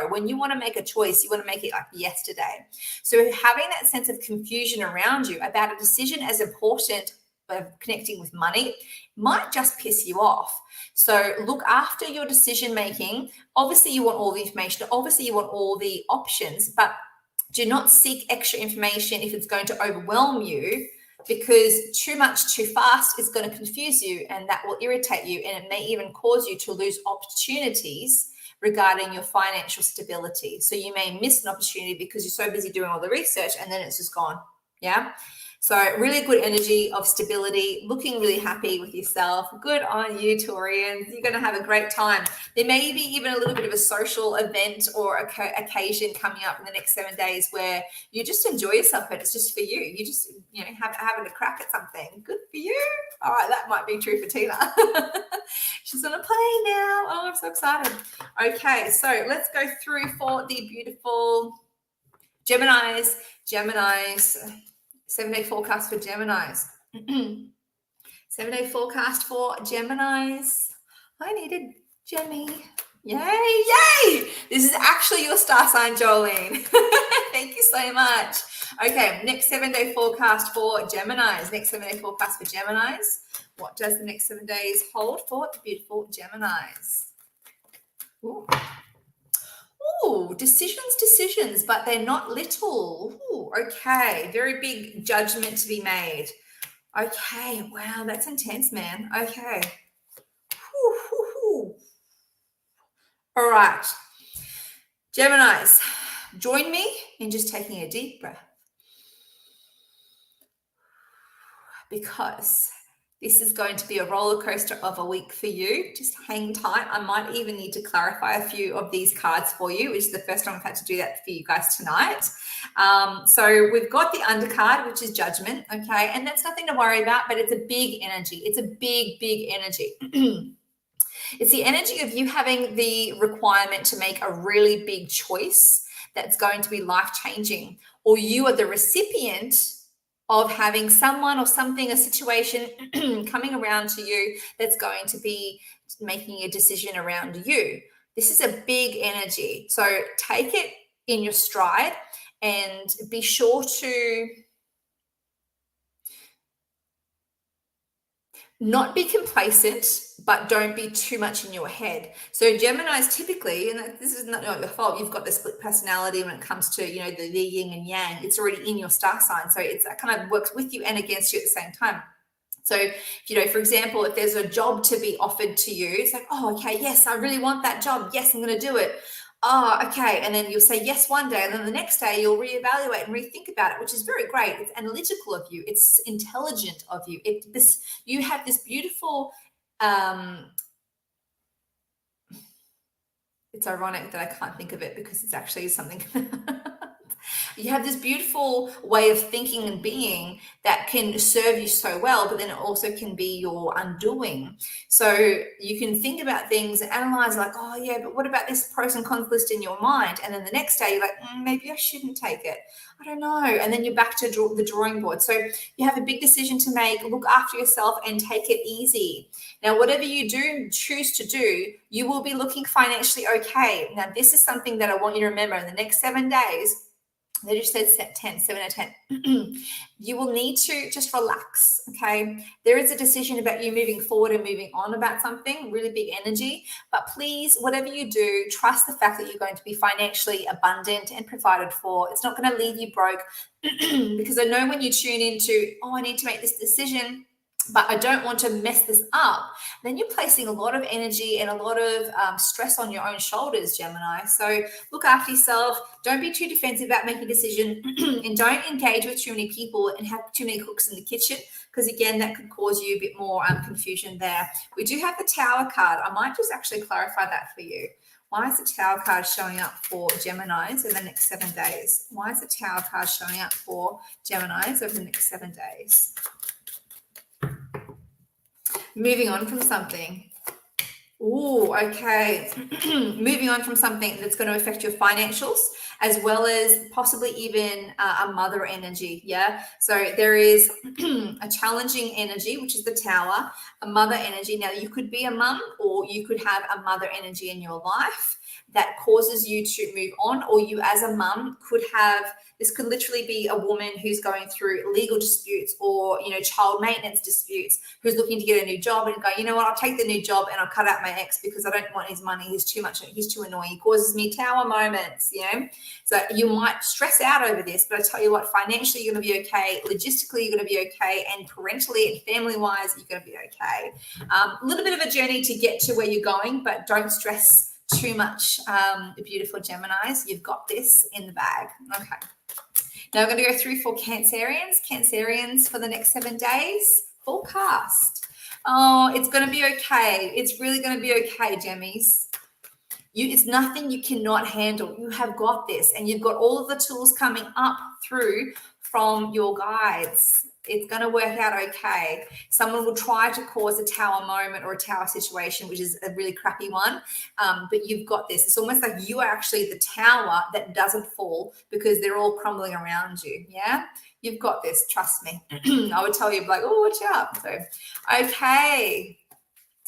When you want to make a choice, you want to make it like yesterday. So having that sense of confusion around you about a decision as important of connecting with money might just piss you off. So look after your decision making. Obviously, you want all the information. Obviously, you want all the options, but do not seek extra information if it's going to overwhelm you, because too much too fast is going to confuse you, and that will irritate you, and it may even cause you to lose opportunities regarding your financial stability. So you may miss an opportunity because you're so busy doing all the research and then it's just gone. Yeah. So really good energy of stability, looking really happy with yourself. Good on you, Taurians. You're going to have a great time. There may be even a little bit of a social event or occasion coming up in the next 7 days where you just enjoy yourself, but it's just for you. You just, having a crack at something. Good for you. All right, that might be true for Tina. She's on a plane now. Oh, I'm so excited. Okay, so let's go through for the beautiful Geminis. 7-day forecast for Geminis. 7-day forecast for Geminis. I needed Gemmy. Yay. This is actually your star sign, Jolene. Thank you so much. Okay, next 7-day forecast for Geminis. What does the next 7 days hold for the beautiful Geminis? Ooh, decisions, but they're not little. Ooh, okay, very big judgment to be made. Okay, wow, that's intense, man. Okay. All right, Geminis, join me in just taking a deep breath, because this is going to be a roller coaster of a week for you. Just hang tight. I might even need to clarify a few of these cards for you, which is the first time I've had to do that for you guys tonight. So we've got the undercard, which is judgment, okay? And that's nothing to worry about, but it's a big energy. It's a big, big energy. It's the energy of you having the requirement to make a really big choice that's going to be life-changing, or you are the recipient of having someone or something, a situation coming around to you that's going to be making a decision around you. This is a big energy. So take it in your stride and be sure to not be complacent, but don't be too much in your head. So Gemini's typically, and this is not your fault, you've got the split personality when it comes to, the yin and yang. It's already in your star sign. So it kind of works with you and against you at the same time. So, for example, if there's a job to be offered to you, it's like, oh, okay, yes, I really want that job. Yes, I'm going to do it. Oh, okay. And then you'll say yes one day, and then the next day you'll reevaluate and rethink about it, which is very great. It's analytical of you. It's intelligent of you. You have this beautiful, it's ironic that I can't think of it because it's actually something. You have this beautiful way of thinking and being that can serve you so well, but then it also can be your undoing. So you can think about things and analyze like, oh yeah, but what about this pros and cons list in your mind? And then the next day you're like, maybe I shouldn't take it. I don't know. And then you're back to the drawing board. So you have a big decision to make. Look after yourself and take it easy. Now, whatever you do choose to do, you will be looking financially okay. Now, this is something that I want you to remember in the next 7 days. They just said 7 out of 10. You will need to just relax, okay? There is a decision about you moving forward and moving on about something, really big energy. But please, whatever you do, trust the fact that you're going to be financially abundant and provided for. It's not going to leave you broke because I know when you tune into, I need to make this decision, but I don't want to mess this up, then you're placing a lot of energy and a lot of stress on your own shoulders, Gemini. So look after yourself. Don't be too defensive about making a decision and don't engage with too many people and have too many cooks in the kitchen because, again, that could cause you a bit more confusion there. We do have the Tower card. I might just actually clarify that for you. Why is the Tower card showing up for Geminis over the next 7 days? Why is the Tower card showing up for Geminis over the next 7 days? Moving on from something. Oh, okay. Moving on from something that's going to affect your financials as well as possibly even a mother energy. Yeah. So there is a challenging energy, which is the Tower, a mother energy. Now, you could be a mum or you could have a mother energy in your life that causes you to move on, or you as a mum could have, this could literally be a woman who's going through legal disputes or, child maintenance disputes, who's looking to get a new job and go, you know what, I'll take the new job and I'll cut out my ex because I don't want his money. He's too much. He's too annoying. He causes me Tower moments, So you might stress out over this, but I tell you what, financially, you're going to be okay. Logistically, you're going to be okay. And parentally and family-wise, you're going to be okay. A little bit of a journey to get to where you're going, but don't stress too much, beautiful Geminis. You've got this in the bag. Okay. Now we're going to go through for Cancerians for the next 7 days. Forecast. Oh, it's going to be okay. It's really going to be okay, Gemmies. It's nothing you cannot handle. You have got this, and you've got all of the tools coming up through from your guides. It's going to work out okay. Someone will try to cause a Tower moment or a Tower situation, which is a really crappy one, but you've got this. It's almost like you are actually the tower that doesn't fall because they're all crumbling around you, yeah? You've got this, trust me. I would tell you, like, oh, watch out. So, okay.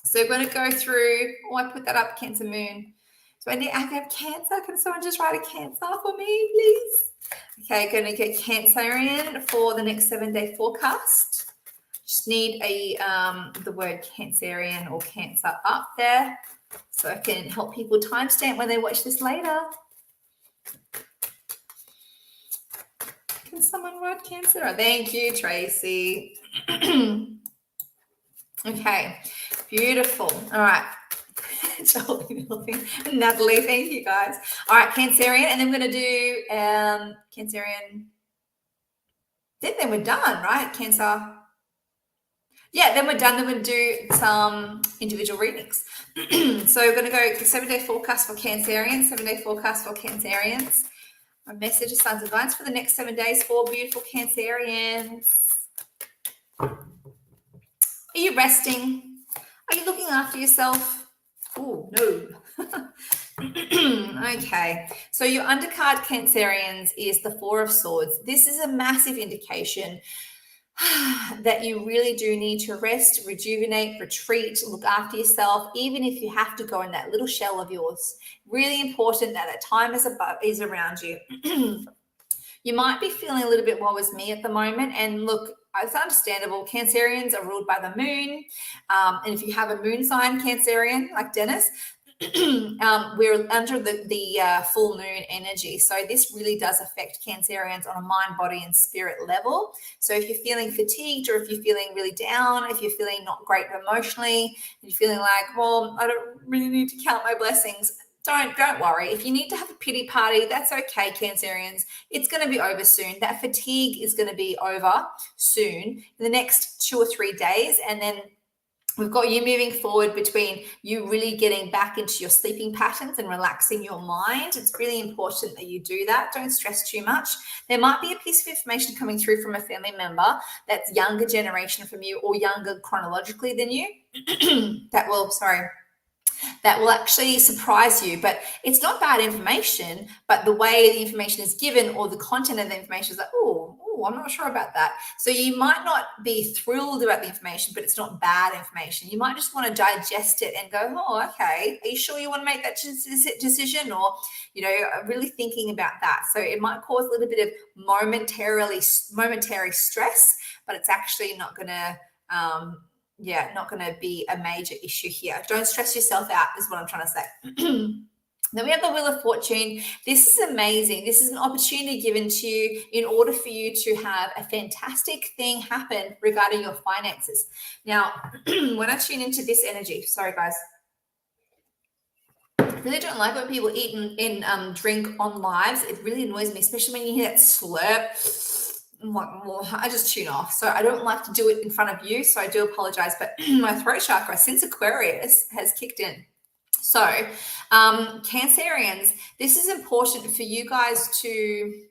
So we're going to go through, I put that up, Cancer Moon. So I have Cancer. Can someone just write a Cancer for me, please? Okay, going to get Cancerian for the next 7-day forecast. Just need the word Cancerian or Cancer up there so I can help people timestamp when they watch this later. Can someone write Cancer? Oh, thank you, Tracy. Okay, beautiful. All right. Natalie, thank you guys. All right, Cancerian, and then we're going to do Cancerian. Then we're done, right? Cancer. Yeah, then we're done. Then we'll do some individual readings. So we're going to go 7-day forecast for Cancerians, 7-day forecast for Cancerians. A message of Sun's advice for the next 7 days for beautiful Cancerians. Are you resting? Are you looking after yourself? Oh, no. Okay, so your undercard Cancerians is the Four of Swords. This is a massive indication that you really do need to rest, rejuvenate, retreat, look after yourself, even if you have to go in that little shell of yours. Really important that time is around you. You might be feeling a little bit woe is me at the moment. And look, it's understandable. Cancerians are ruled by the moon. And if you have a moon sign Cancerian, like Dennis, we're under the full moon energy. So this really does affect Cancerians on a mind, body, and spirit level. So if you're feeling fatigued, or if you're feeling really down, if you're feeling not great emotionally, and you're feeling like, well, I don't really need to count my blessings, don't worry. If you need to have a pity party, that's okay, Cancerians. It's going to be over soon. That fatigue is going to be over soon, in the next 2 or 3 days. And then we've got you moving forward between you really getting back into your sleeping patterns and relaxing your mind. It's really important that you do that. Don't stress too much. There might be a piece of information coming through from a family member that's younger generation from you, or younger chronologically than you. that will actually surprise you. But it's not bad information, but the way the information is given, or the content of the information is like, oh, I'm not sure about that. So you might not be thrilled about the information, but it's not bad information. You might just want to digest it and go, oh, okay, are you sure you want to make that decision? Or, really thinking about that. So it might cause a little bit of momentary stress, but it's actually not going to not going to be a major issue here. Don't stress yourself out is what I'm trying to say. Then we have the Wheel of Fortune. This is amazing. This is an opportunity given to you in order for you to have a fantastic thing happen regarding your finances. Now, when I tune into this energy, sorry guys, I really don't like when people eat and drink on lives. It really annoys me, especially when you hear that slurp. I just tune off. So I don't like to do it in front of you. So I do apologize, but my throat chakra since Aquarius has kicked in. So Cancerians, this is important for you guys to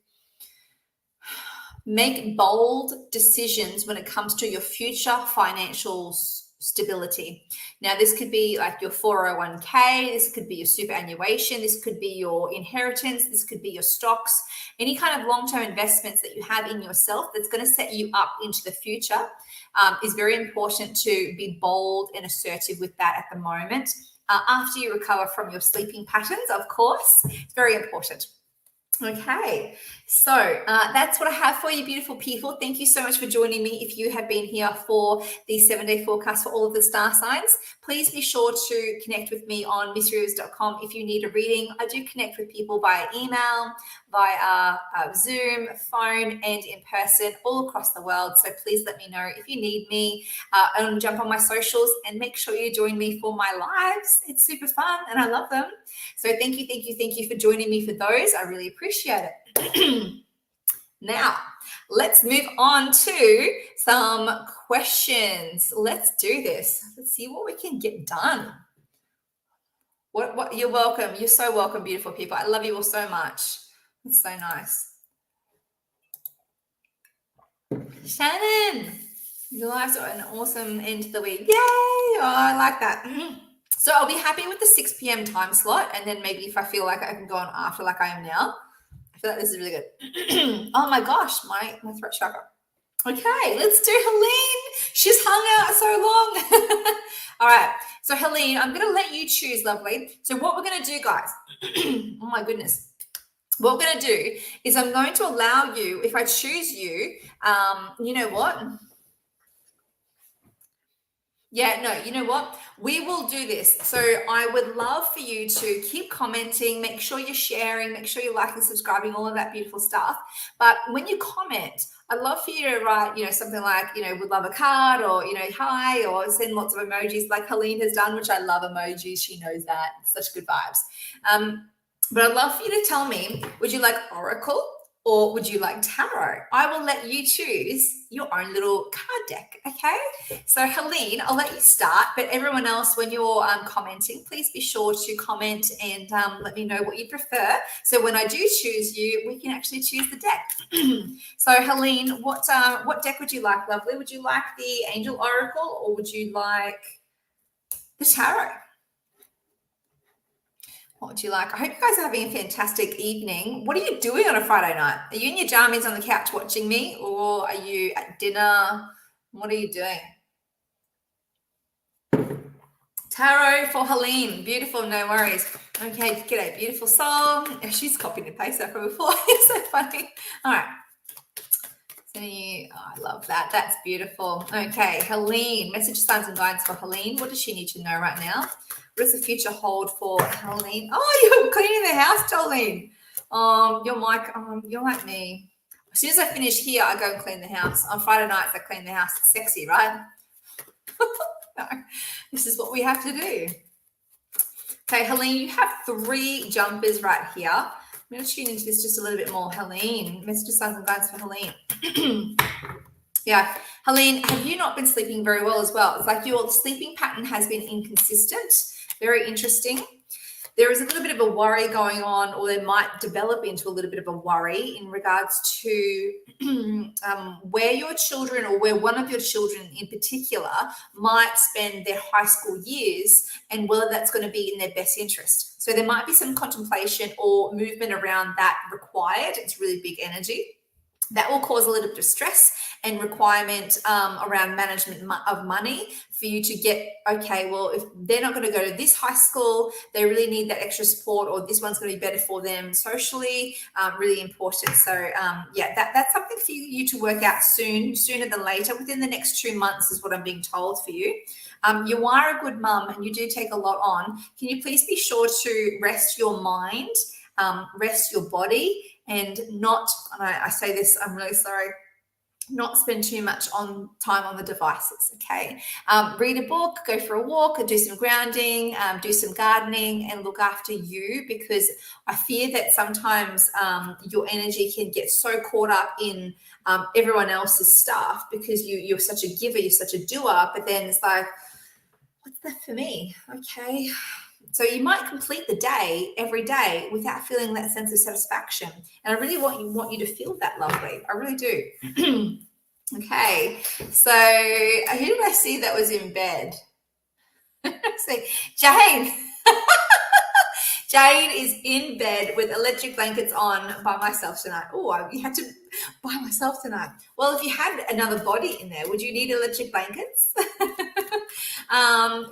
make bold decisions when it comes to your future financial stability. Now, this could be like your 401k, this could be your superannuation, this could be your inheritance, this could be your stocks, any kind of long-term investments that you have in yourself that's going to set you up into the future. Is very important to be bold and assertive with that at the moment. After you recover from your sleeping patterns, of course, it's very important. Okay, so that's what I have for you, beautiful people. Thank you so much for joining me. If you have been here for the 7-day forecast for all of the star signs, please be sure to connect with me on missyrivers.com. If you need a reading, I do connect with people via email, via Zoom, phone, and in person all across the world. So please let me know if you need me, and jump on my socials and make sure you join me for my lives. It's super fun and I love them. So thank you for joining me for those. I really appreciate it. Now, let's move on to some questions. Let's do this. Let's see what we can get done. What you're welcome. You're so welcome, beautiful people. I love you all so much. It's so nice. Shannon, your life's an awesome end to the week. Yay! Oh, I like that. So I'll be happy with the 6 p.m. time slot, and then maybe if I feel like I can go on after like I am now. I feel like this is really good. Oh my gosh, my throat chakra. Okay, let's do Helene. She's hung out so long. All right, so Helene, I'm going to let you choose, lovely. So what we're going to do, guys, oh my goodness. What we're going to do is I'm going to allow you, if I choose you, you know what? Yeah, no, you know what? We will do this. So I would love for you to keep commenting, make sure you're sharing, make sure you're liking, subscribing, all of that beautiful stuff. But when you comment, I'd love for you to write, something like, would love a card, or, hi, or send lots of emojis like Helene has done, which I love emojis. She knows that. It's such good vibes. But I'd love for you to tell me, would you like Oracle or would you like Tarot? I will let you choose your own little card deck, okay? So Helene, I'll let you start, but everyone else, when you're commenting, please be sure to comment and let me know what you prefer. So when I do choose you, we can actually choose the deck. So Helene, what deck would you like, lovely? Would you like the Angel Oracle or would you like the Tarot? What would you like? I hope you guys are having a fantastic evening. What are you doing on a Friday night? Are you in your jammies on the couch watching me, or are you at dinner? What are you doing? Tarot for Helene. Beautiful, no worries. Okay, g'day, beautiful soul. She's copied and pasted that from before. It's so funny. All right. So I love that. That's beautiful. Okay, Helene. Message, signs, and guidance for Helene. What does she need to know right now? What does the future hold for Helene? Oh, you're cleaning the house, Jolene. You're like me. As soon as I finish here, I go and clean the house. On Friday nights, I clean the house. It's sexy, right? No, this is what we have to do. Okay, Helene, you have 3 jumpers right here. I'm going to tune into this just a little bit more. Helene, messages, signs, and guidance for Helene. Yeah, Helene, have you not been sleeping very well as well? It's like your sleeping pattern has been inconsistent. Very interesting. There is a little bit of a worry going on, or there might develop into a little bit of a worry in regards to where your children, or where one of your children in particular, might spend their high school years, and whether that's going to be in their best interest. So there might be some contemplation or movement around that required. It's really big energy. That will cause a little bit of stress and requirement around management of money for you to get, okay, well, if they're not going to go to this high school, they really need that extra support, or this one's going to be better for them socially, really important. So yeah, that's something for you to work out sooner than later. Within the next 2 months is what I'm being told for you. You are a good mum and you do take a lot on. Can you please be sure to rest your mind, rest your body, and not, and I say this, I'm really sorry, not spend too much time on the devices, okay? Read a book, go for a walk, do some grounding, do some gardening, and look after you, because I fear that sometimes your energy can get so caught up in everyone else's stuff, because you're such a giver, you're such a doer, but then it's like, what's that for me? Okay. So you might complete the day every day without feeling that sense of satisfaction. And I really want you to feel that, lovely. I really do. Okay. So who did I see that was in bed? See, Jane. Jane is in bed with electric blankets on by myself tonight. Oh, you had to by myself tonight. Well, if you had another body in there, would you need electric blankets?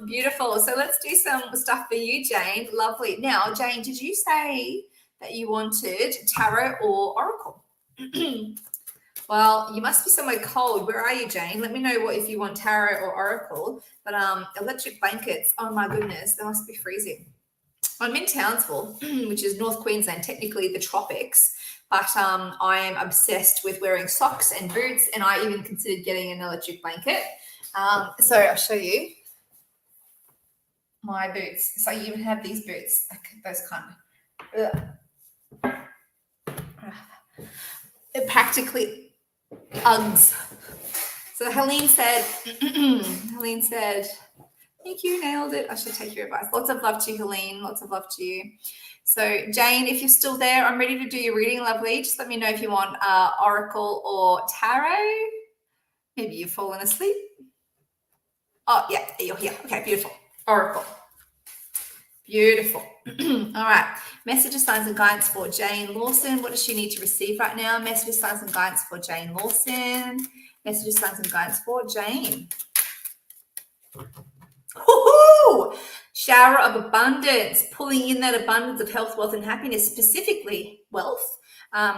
Beautiful. So let's do some stuff for you, Jane. Lovely. Now, Jane, did you say that you wanted tarot or oracle? Well, you must be somewhere cold. Where are you, Jane? Let me know if you want tarot or oracle. But electric blankets, oh my goodness, they must be freezing. I'm in Townsville, which is North Queensland, technically the tropics, but I am obsessed with wearing socks and boots, and I even considered getting an electric blanket. So I'll show you my boots. So you even have these boots, those kind of, they're practically Uggs. So Helene said, thank you, nailed it. I should take your advice. Lots of love to you, Helene. Lots of love to you. So Jane, if you're still there, I'm ready to do your reading, lovely. Just let me know if you want oracle or tarot. Maybe you've fallen asleep. Oh, yeah, you're here. Okay, beautiful. Oracle. Beautiful. All right. Messages, signs, and guidance for Jane Lawson. What does she need to receive right now? Messages, signs, and guidance for Jane Lawson. Messages, signs, and guidance for Jane. Woohoo! Shower of abundance, pulling in that abundance of health, wealth, and happiness, specifically wealth.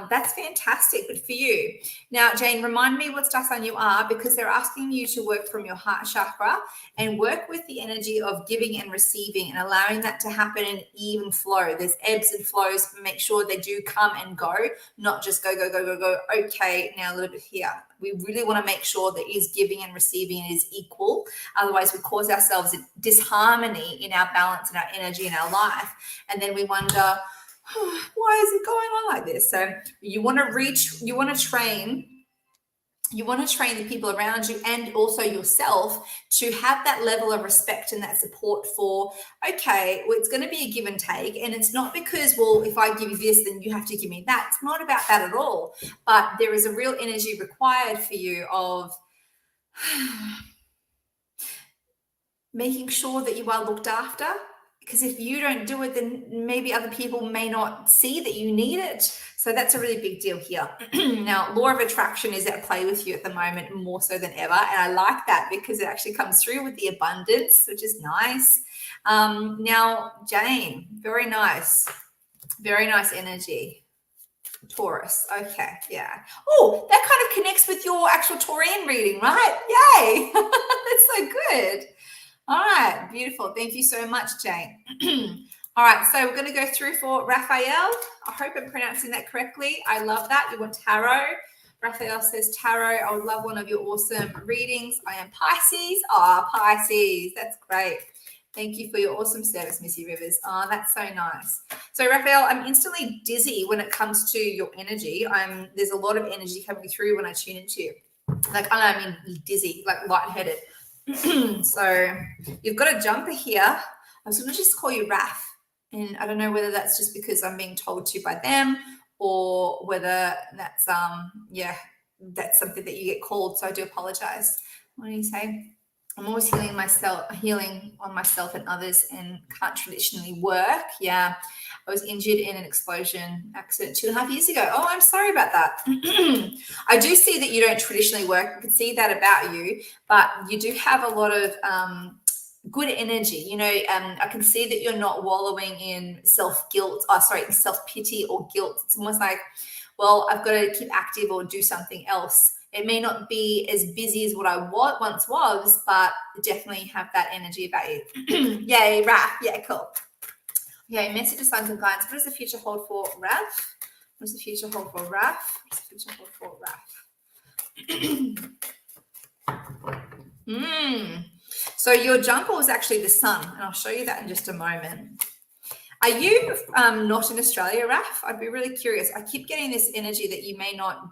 That's fantastic, but for you. Now, Jane, remind me what star sign you are, because they're asking you to work from your heart chakra and work with the energy of giving and receiving and allowing that to happen in even flow. There's ebbs and flows. Make sure they do come and go, not just go. Okay, now a little bit here. We really want to make sure that is giving and receiving is equal. Otherwise, we cause ourselves a disharmony in our balance and our energy in our life. And then we wonder, why is it going on like this? So you want to train the people around you and also yourself to have that level of respect and that support for, okay, well, it's going to be a give and take. And it's not because, well, if I give you this, then you have to give me that. It's not about that at all. But there is a real energy required for you of making sure that you are looked after, because if you don't do it, then maybe other people may not see that you need it. So that's a really big deal here. Now, law of attraction is at play with you at the moment more so than ever. And I like that because it actually comes through with the abundance, which is nice. Now, Jane, very nice. Very nice energy. Taurus. Okay, yeah. Oh, that kind of connects with your actual Taurian reading, right? Yay. That's so good. All right, beautiful. Thank you so much, Jane. All right, so we're going to go through for Raphael. I hope I'm pronouncing that correctly. I love that. You want tarot. Raphael says, tarot, I would love one of your awesome readings. I am Pisces. Oh, Pisces. That's great. Thank you for your awesome service, Missy Rivers. Oh, that's so nice. So, Raphael, I'm instantly dizzy when it comes to your energy. There's a lot of energy coming through when I tune into you. Like, I mean dizzy, like lightheaded. So you've got a jumper here. I was going to just call you Raph. And I don't know whether that's just because I'm being told to by them or whether that's, that's something that you get called. So I do apologize. What do you say? I'm always healing on myself and others and can't traditionally work. Yeah. I was injured in an explosion accident 2.5 years ago. Oh, I'm sorry about that. I do see that you don't traditionally work. I can see that about you, but you do have a lot of good energy. You know, I can see that you're not wallowing in self-pity or guilt. It's almost like, well, I've got to keep active or do something else. It may not be as busy as what I once was, but definitely have that energy about you. Yay, Raph. Yeah, cool. Okay, message to signs and guides. What does the future hold for Raph? What does the future hold for Raph? What does the future hold for Raph? So your jumper was actually the sun, and I'll show you that in just a moment. Are you not in Australia, Raph? I'd be really curious. I keep getting this energy that you may not.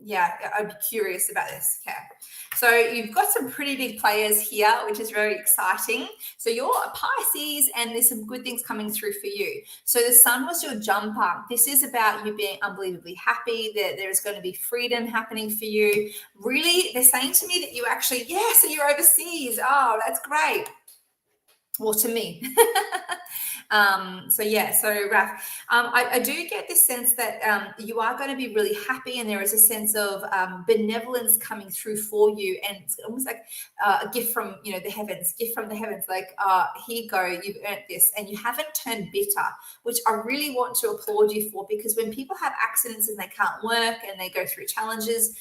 Yeah, I'd be curious about this. Okay. So you've got some pretty big players here, which is very exciting. So you're a Pisces and there's some good things coming through for you. So the sun was your jumper. This is about you being unbelievably happy, that there's going to be freedom happening for you. Really, they're saying to me that you actually, so you're overseas. Oh, that's great. Well, to me. So Raph, I do get this sense that you are going to be really happy, and there is a sense of benevolence coming through for you, and it's almost like a gift from the heavens. Like here you go, you've earned this, and you haven't turned bitter, which I really want to applaud you for, because when people have accidents and they can't work and they go through challenges,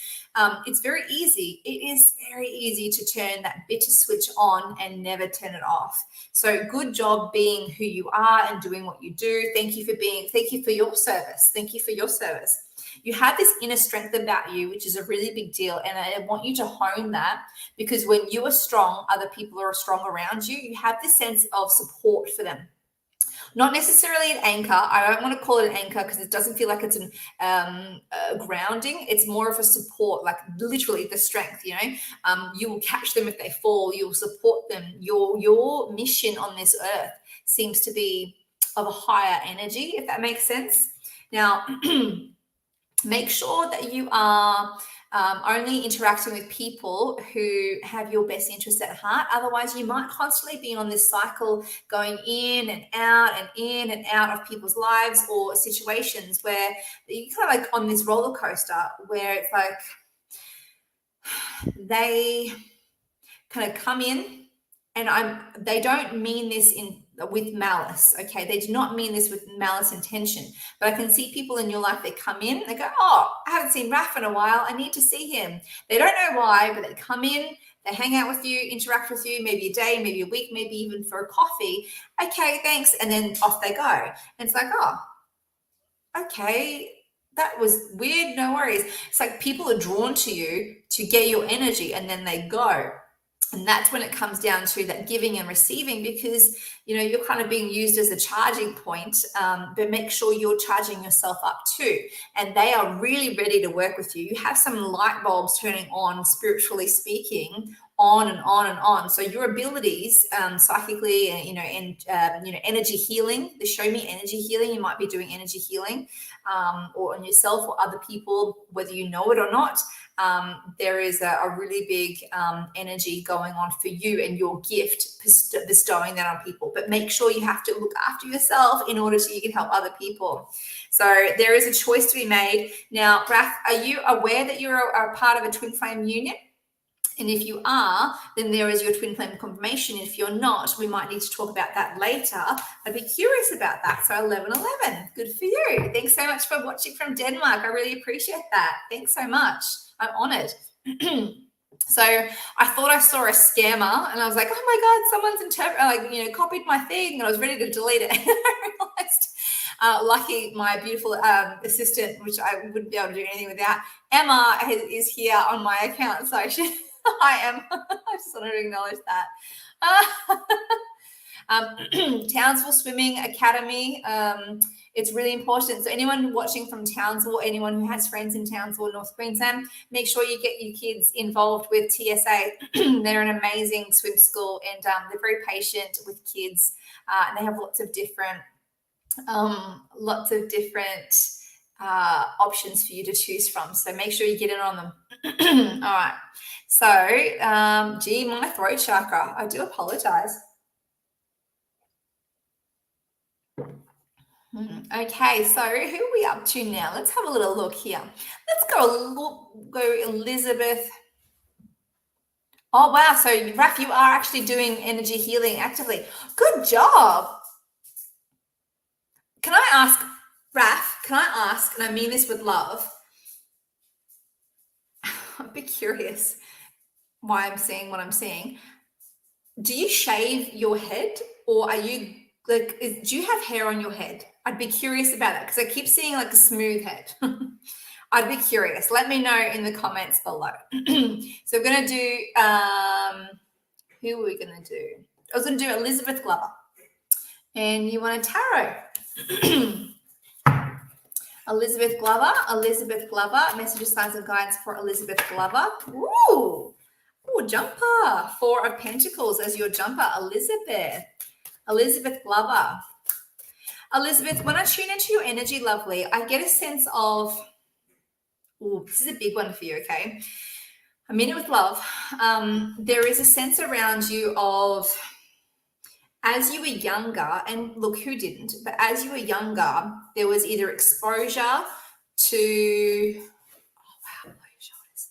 it's very easy. It is very easy to turn that bitter switch on and never turn it off. So good job being who you are and doing what you do. Thank you for your service. Thank you for your service. You have this inner strength about you, which is a really big deal. And I want you to hone that, because when you are strong, other people are strong around you. You have this sense of support for them. Not necessarily an anchor. I don't want to call it an anchor because it doesn't feel like it's an grounding. It's more of a support, like literally the strength, you will catch them if they fall. You will support them. Your mission on this earth seems to be of a higher energy, if that makes sense. Now, make sure that you are only interacting with people who have your best interests at heart. Otherwise, you might constantly be on this cycle going in and out and in and out of people's lives or situations where you're kind of like on this roller coaster where it's like they kind of come in, and they don't mean this with malice, okay? They do not mean this with malice intention, but I can see people in your life, they come in, they go, oh, I haven't seen Raph in a while, I need to see him. They don't know why, but they come in, they hang out with you, interact with you, maybe a day, maybe a week, maybe even for a coffee. Okay, thanks. And then off they go. And it's like, oh, okay, that was weird, no worries. It's like people are drawn to you to get your energy, and then they go. And that's when it comes down to that giving and receiving, because, you're kind of being used as a charging point, but make sure you're charging yourself up too. And they are really ready to work with you. You have some light bulbs turning on, spiritually speaking, on and on and on. So your abilities, psychically, and energy healing, they show me energy healing. You might be doing energy healing or on yourself or other people, whether you know it or not. there is a really big energy going on for you and your gift, bestowing that on people. But make sure you have to look after yourself in order so you can help other people. So there is a choice to be made. Now, Raph, are you aware that you're a part of a twin flame union? And if you are, then there is your twin flame confirmation. If you're not, we might need to talk about that later. I'd be curious about that. So 1111, good for you. Thanks so much for watching from Denmark. I really appreciate that. Thanks so much. I'm honored. So I thought I saw a scammer and I was like, oh my God, someone's copied my thing, and I was ready to delete it. And I realized, lucky my beautiful assistant, which I wouldn't be able to do anything without, Emma is here on my account. So I am. I just wanted to acknowledge that. Townsville Swimming Academy. It's really important. So anyone watching from Townsville, anyone who has friends in Townsville, North Queensland, make sure you get your kids involved with TSA. They're an amazing swim school, and they're very patient with kids, and they have lots of different options for you to choose from. So make sure you get in on them. All right. So, my throat chakra. I do apologize. Okay, so who are we up to now? Let's have a little look here. Let's go Elizabeth. Oh, wow. So, Raph, you are actually doing energy healing actively. Good job. Can I ask, Raph, and I mean this with love, I'd be curious why I'm saying what I'm saying. Do you shave your head, or are you do you have hair on your head? I'd be curious about that because I keep seeing like a smooth head. I'd be curious. Let me know in the comments below. So we're going to do, who are we going to do? I was going to do Elizabeth Glover. And you want a tarot. Elizabeth Glover, messages, signs, and guidance for Elizabeth Glover. Ooh, jumper. 4 of Pentacles as your jumper, Elizabeth Glover. Elizabeth, when I tune into your energy, lovely, I get a sense of, this is a big one for you, okay? I mean it with love. There is a sense around you of, as you were younger, and look, who didn't, but as you were younger, there was either exposure to, oh, wow, blow your shoulders.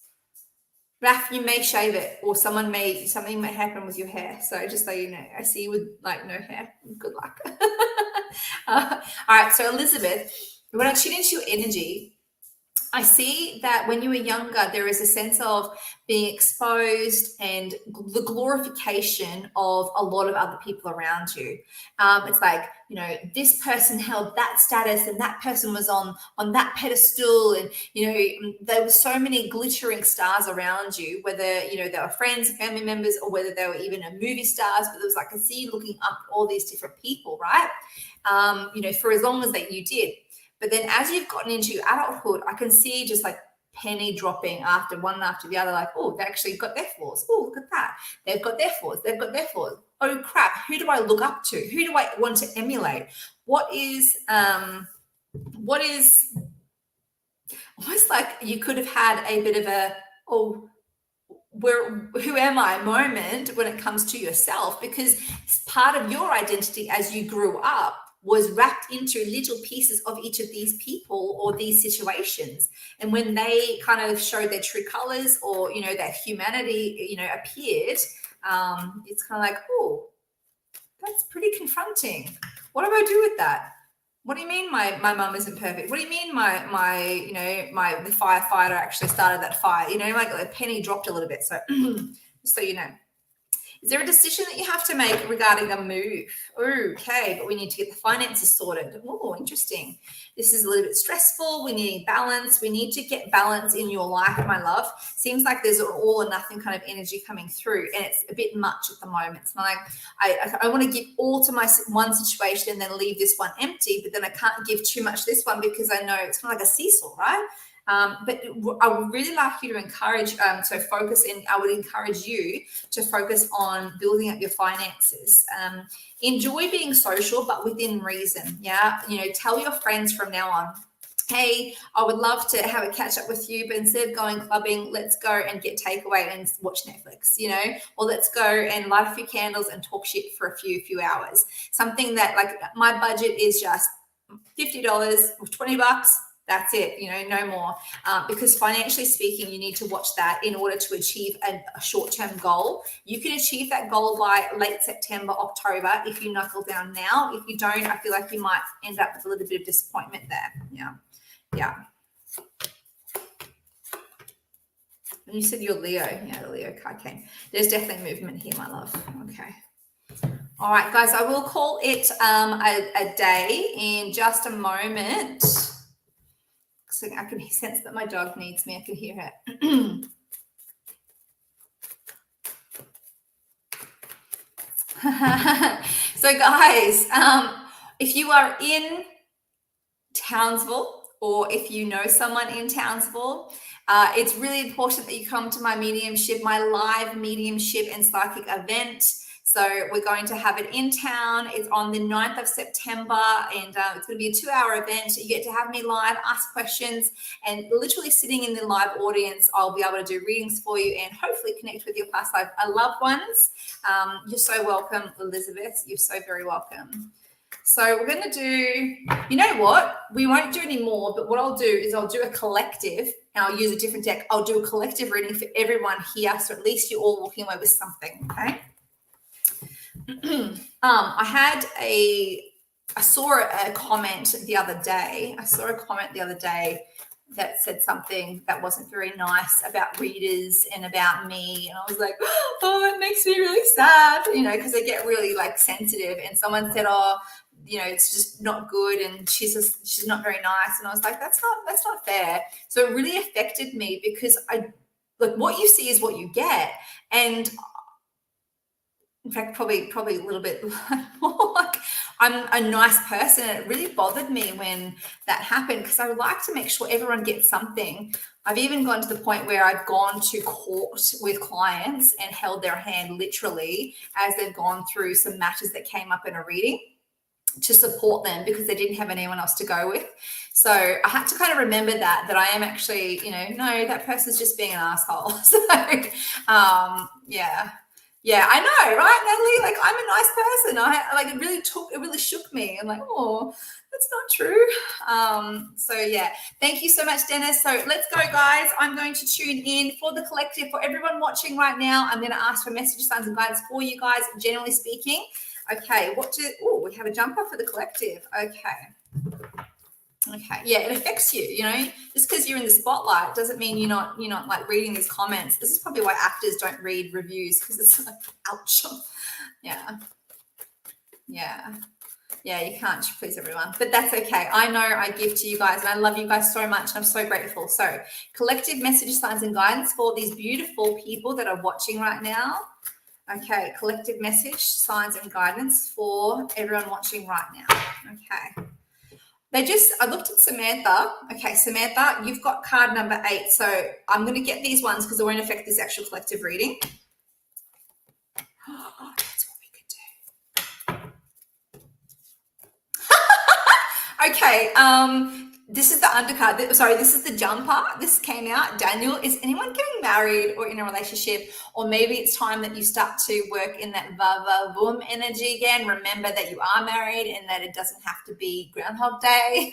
Raph, you may shave it, or something may happen with your hair. So just so you know, I see you with like no hair. Good luck. All right, so Elizabeth, when I tune into your energy, I see that when you were younger, there is a sense of being exposed and the glorification of a lot of other people around you. It's like, this person held that status and that person was on that pedestal, and, there were so many glittering stars around you, whether, they were friends, family members, or whether they were even a movie stars, but there was like, I see you looking up at all these different people, right? For as long as that you did. But then as you've gotten into your adulthood, I can see just like penny dropping one after the other, like, oh, they actually got their flaws. Oh, look at that. They've got their flaws. Oh, crap. Who do I look up to? Who do I want to emulate? What is almost like you could have had a bit of a, who am I moment when it comes to yourself, because part of your identity as you grew up was wrapped into little pieces of each of these people or these situations. And when they kind of showed their true colors, or, that humanity, appeared, it's kind of like, oh, that's pretty confronting. What do I do with that? What do you mean my mum isn't perfect? What do you mean the firefighter actually started that fire? Like a penny dropped a little bit. So just so you know. Is there a decision that you have to make regarding a move? Okay, but we need to get the finances sorted. Oh, interesting. This is a little bit stressful. We need balance. We need to get balance in your life, my love. Seems like there's an all or nothing kind of energy coming through, and it's a bit much at the moment. It's like I want to give all to my one situation and then leave this one empty, but then I can't give too much this one because I know it's kind of like a seesaw, right? But I would really like you to encourage, I would encourage you to focus on building up your finances. Enjoy being social, but within reason. Yeah. Tell your friends from now on, hey, I would love to have a catch up with you, but instead of going clubbing, let's go and get takeaway and watch Netflix, you know, or let's go and light a few candles and talk shit for a few hours. Something that, like, my budget is just $50 or $20. That's it, you know, no more. Because financially speaking, you need to watch that in order to achieve a short-term goal. You can achieve that goal by late September, October, if you knuckle down now. If you don't, I feel like you might end up with a little bit of disappointment there. Yeah. And you said you're Leo. Yeah, the Leo card came. There's definitely movement here, my love. Okay. All right, guys, I will call it a day in just a moment. So I can sense that my dog needs me. I can hear her. So, guys, if you are in Townsville, or if you know someone in Townsville, it's really important that you come to my mediumship, my live mediumship and psychic event. So we're going to have it in town. It's on the 9th of September, and it's going to be a 2-hour event. You get to have me live, ask questions, and literally sitting in the live audience, I'll be able to do readings for you and hopefully connect with your past life loved ones. You're so welcome, Elizabeth. You're so very welcome. So we're going to do, you know what? We won't do any more, but what I'll do is I'll do a collective, and I'll use a different deck. I'll do a collective reading for everyone here, so at least you're all walking away with something, okay? I saw a comment the other day. That said something that wasn't very nice about readers and about me. And I was like, oh, it makes me really sad, you know, because they get really like sensitive. And someone said, oh, you know, it's just not good, and she's not very nice. And I was like, that's not fair. So it really affected me, because what you see is what you get. And in fact, probably a little bit more like, I'm a nice person. And it really bothered me when that happened, because I would like to make sure everyone gets something. I've even gone to the point where I've gone to court with clients and held their hand literally as they've gone through some matters that came up in a reading, to support them, because they didn't have anyone else to go with. So I had to kind of remember that I am actually, you know, no, that person's just being an asshole. So yeah, I know, right, Natalie? Like, I'm a nice person. It really shook me. I'm like, oh, that's not true. So yeah, thank you so much, Dennis. So let's go, guys. I'm going to tune in for the collective. For everyone watching right now, I'm going to ask for message signs and guidance for you guys, generally speaking. Okay, we have a jumper for the collective. Okay, yeah, it affects you, you know, just because you're in the spotlight doesn't mean you're not like reading these comments. This is probably why actors don't read reviews, because it's like, ouch. Yeah, you can't please everyone, but that's okay. I know I give to you guys, and I love you guys so much, and I'm so grateful. So collective message, signs and guidance for these beautiful people that are watching right now. Okay, collective message, signs and guidance for everyone watching right now. Okay. I looked at Samantha. Okay, Samantha, you've got card number 8. So I'm going to get these ones because it won't affect this actual collective reading. Oh, that's what we could do. Okay, this is the undercard. This is the jumper. This came out. Daniel, is anyone getting married or in a relationship? Or maybe it's time that you start to work in that va-va-voom energy again. Remember that you are married and that it doesn't have to be Groundhog Day.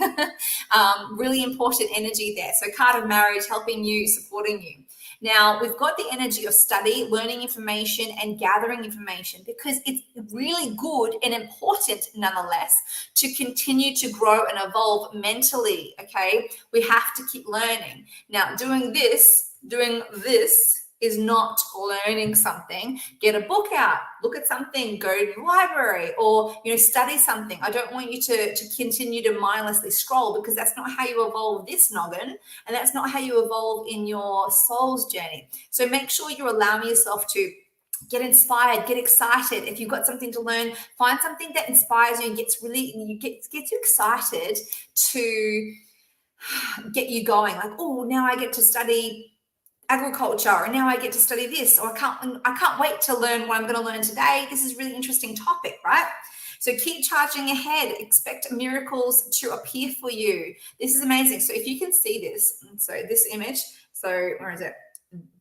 Really important energy there. So card of marriage, helping you, supporting you. Now, we've got the energy of study, learning information, and gathering information, because it's really good and important, nonetheless, to continue to grow and evolve mentally, okay? We have to keep learning. Now, doing this is not learning something. Get a book out, look at something, go to the library, or study something. I don't want you to continue to mindlessly scroll, because that's not how you evolve this noggin, and that's not how you evolve in your soul's journey. So make sure you're allowing yourself to get inspired, get excited. If you've got something to learn, find something that inspires you and gets you excited to get you going. Like, oh, now I get to study agriculture, or now I get to study this, or I can't wait to learn what I'm going to learn today. This is a really interesting topic, right? So keep charging ahead. Expect miracles to appear for you. This is amazing. So if you can see this, so this image, so where is it?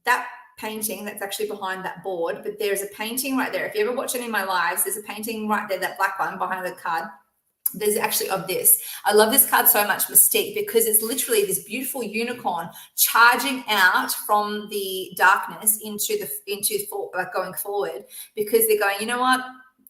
That painting that's actually behind that board, but there's a painting right there. If you ever watch any of my lives, there's a painting right there, that black one behind the card. There's actually of this. I love this card so much, Mystique, because it's literally this beautiful unicorn charging out from the darkness into like going forward, because they're going, you know what?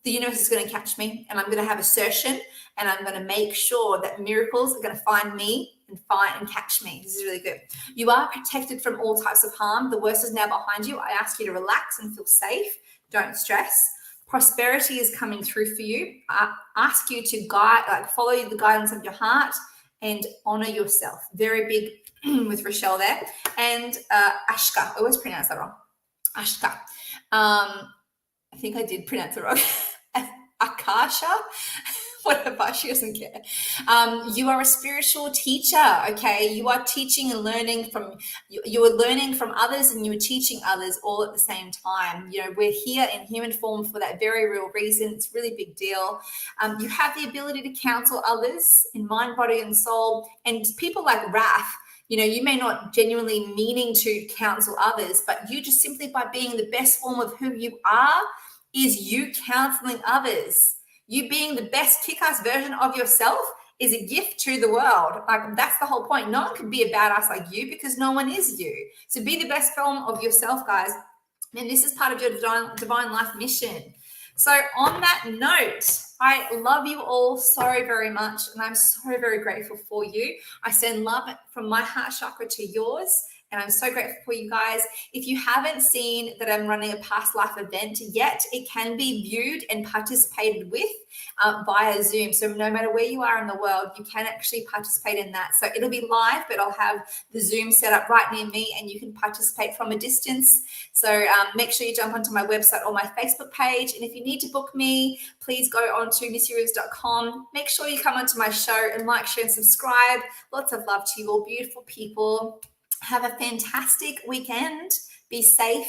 The universe is going to catch me, and I'm going to have assertion, and I'm going to make sure that miracles are going to find me and catch me. This is really good. You are protected from all types of harm. The worst is now behind you. I ask you to relax and feel safe. Don't stress. Prosperity is coming through for you. I ask you to follow the guidance of your heart and honor yourself. Very big with Rochelle there. And Ashka. I always pronounce that wrong. Ashka. I think I did pronounce it wrong. Akasha. Whatever, she doesn't care. You are a spiritual teacher, okay? You are teaching and learning you are learning from others, and you are teaching others all at the same time. You know, we're here in human form for that very real reason. It's a really big deal. You have the ability to counsel others in mind, body, and soul. And people like Raph, you know, you may not genuinely meaning to counsel others, but you just simply by being the best form of who you are is you counseling others. You being the best kick-ass version of yourself is a gift to the world. Like, that's the whole point. No one can be a badass like you because no one is you. So be the best form of yourself, guys. And this is part of your divine life mission. So on that note, I love you all so very much, and I'm so very grateful for you. I send love from my heart chakra to yours. And I'm so grateful for you guys. If you haven't seen that I'm running a past life event yet, it can be viewed and participated with via Zoom. So no matter where you are in the world, you can actually participate in that. So it'll be live, but I'll have the Zoom set up right near me, and you can participate from a distance. So make sure you jump onto my website or my Facebook page. And if you need to book me, please go on to missyrivers.com. Make sure you come onto my show and like, share, and subscribe. Lots of love to you all, beautiful people. Have a fantastic weekend. Be safe,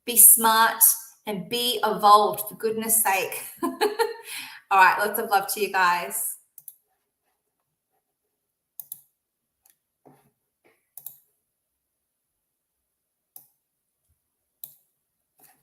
be smart, and be evolved, for goodness sake. All right, lots of love to you guys.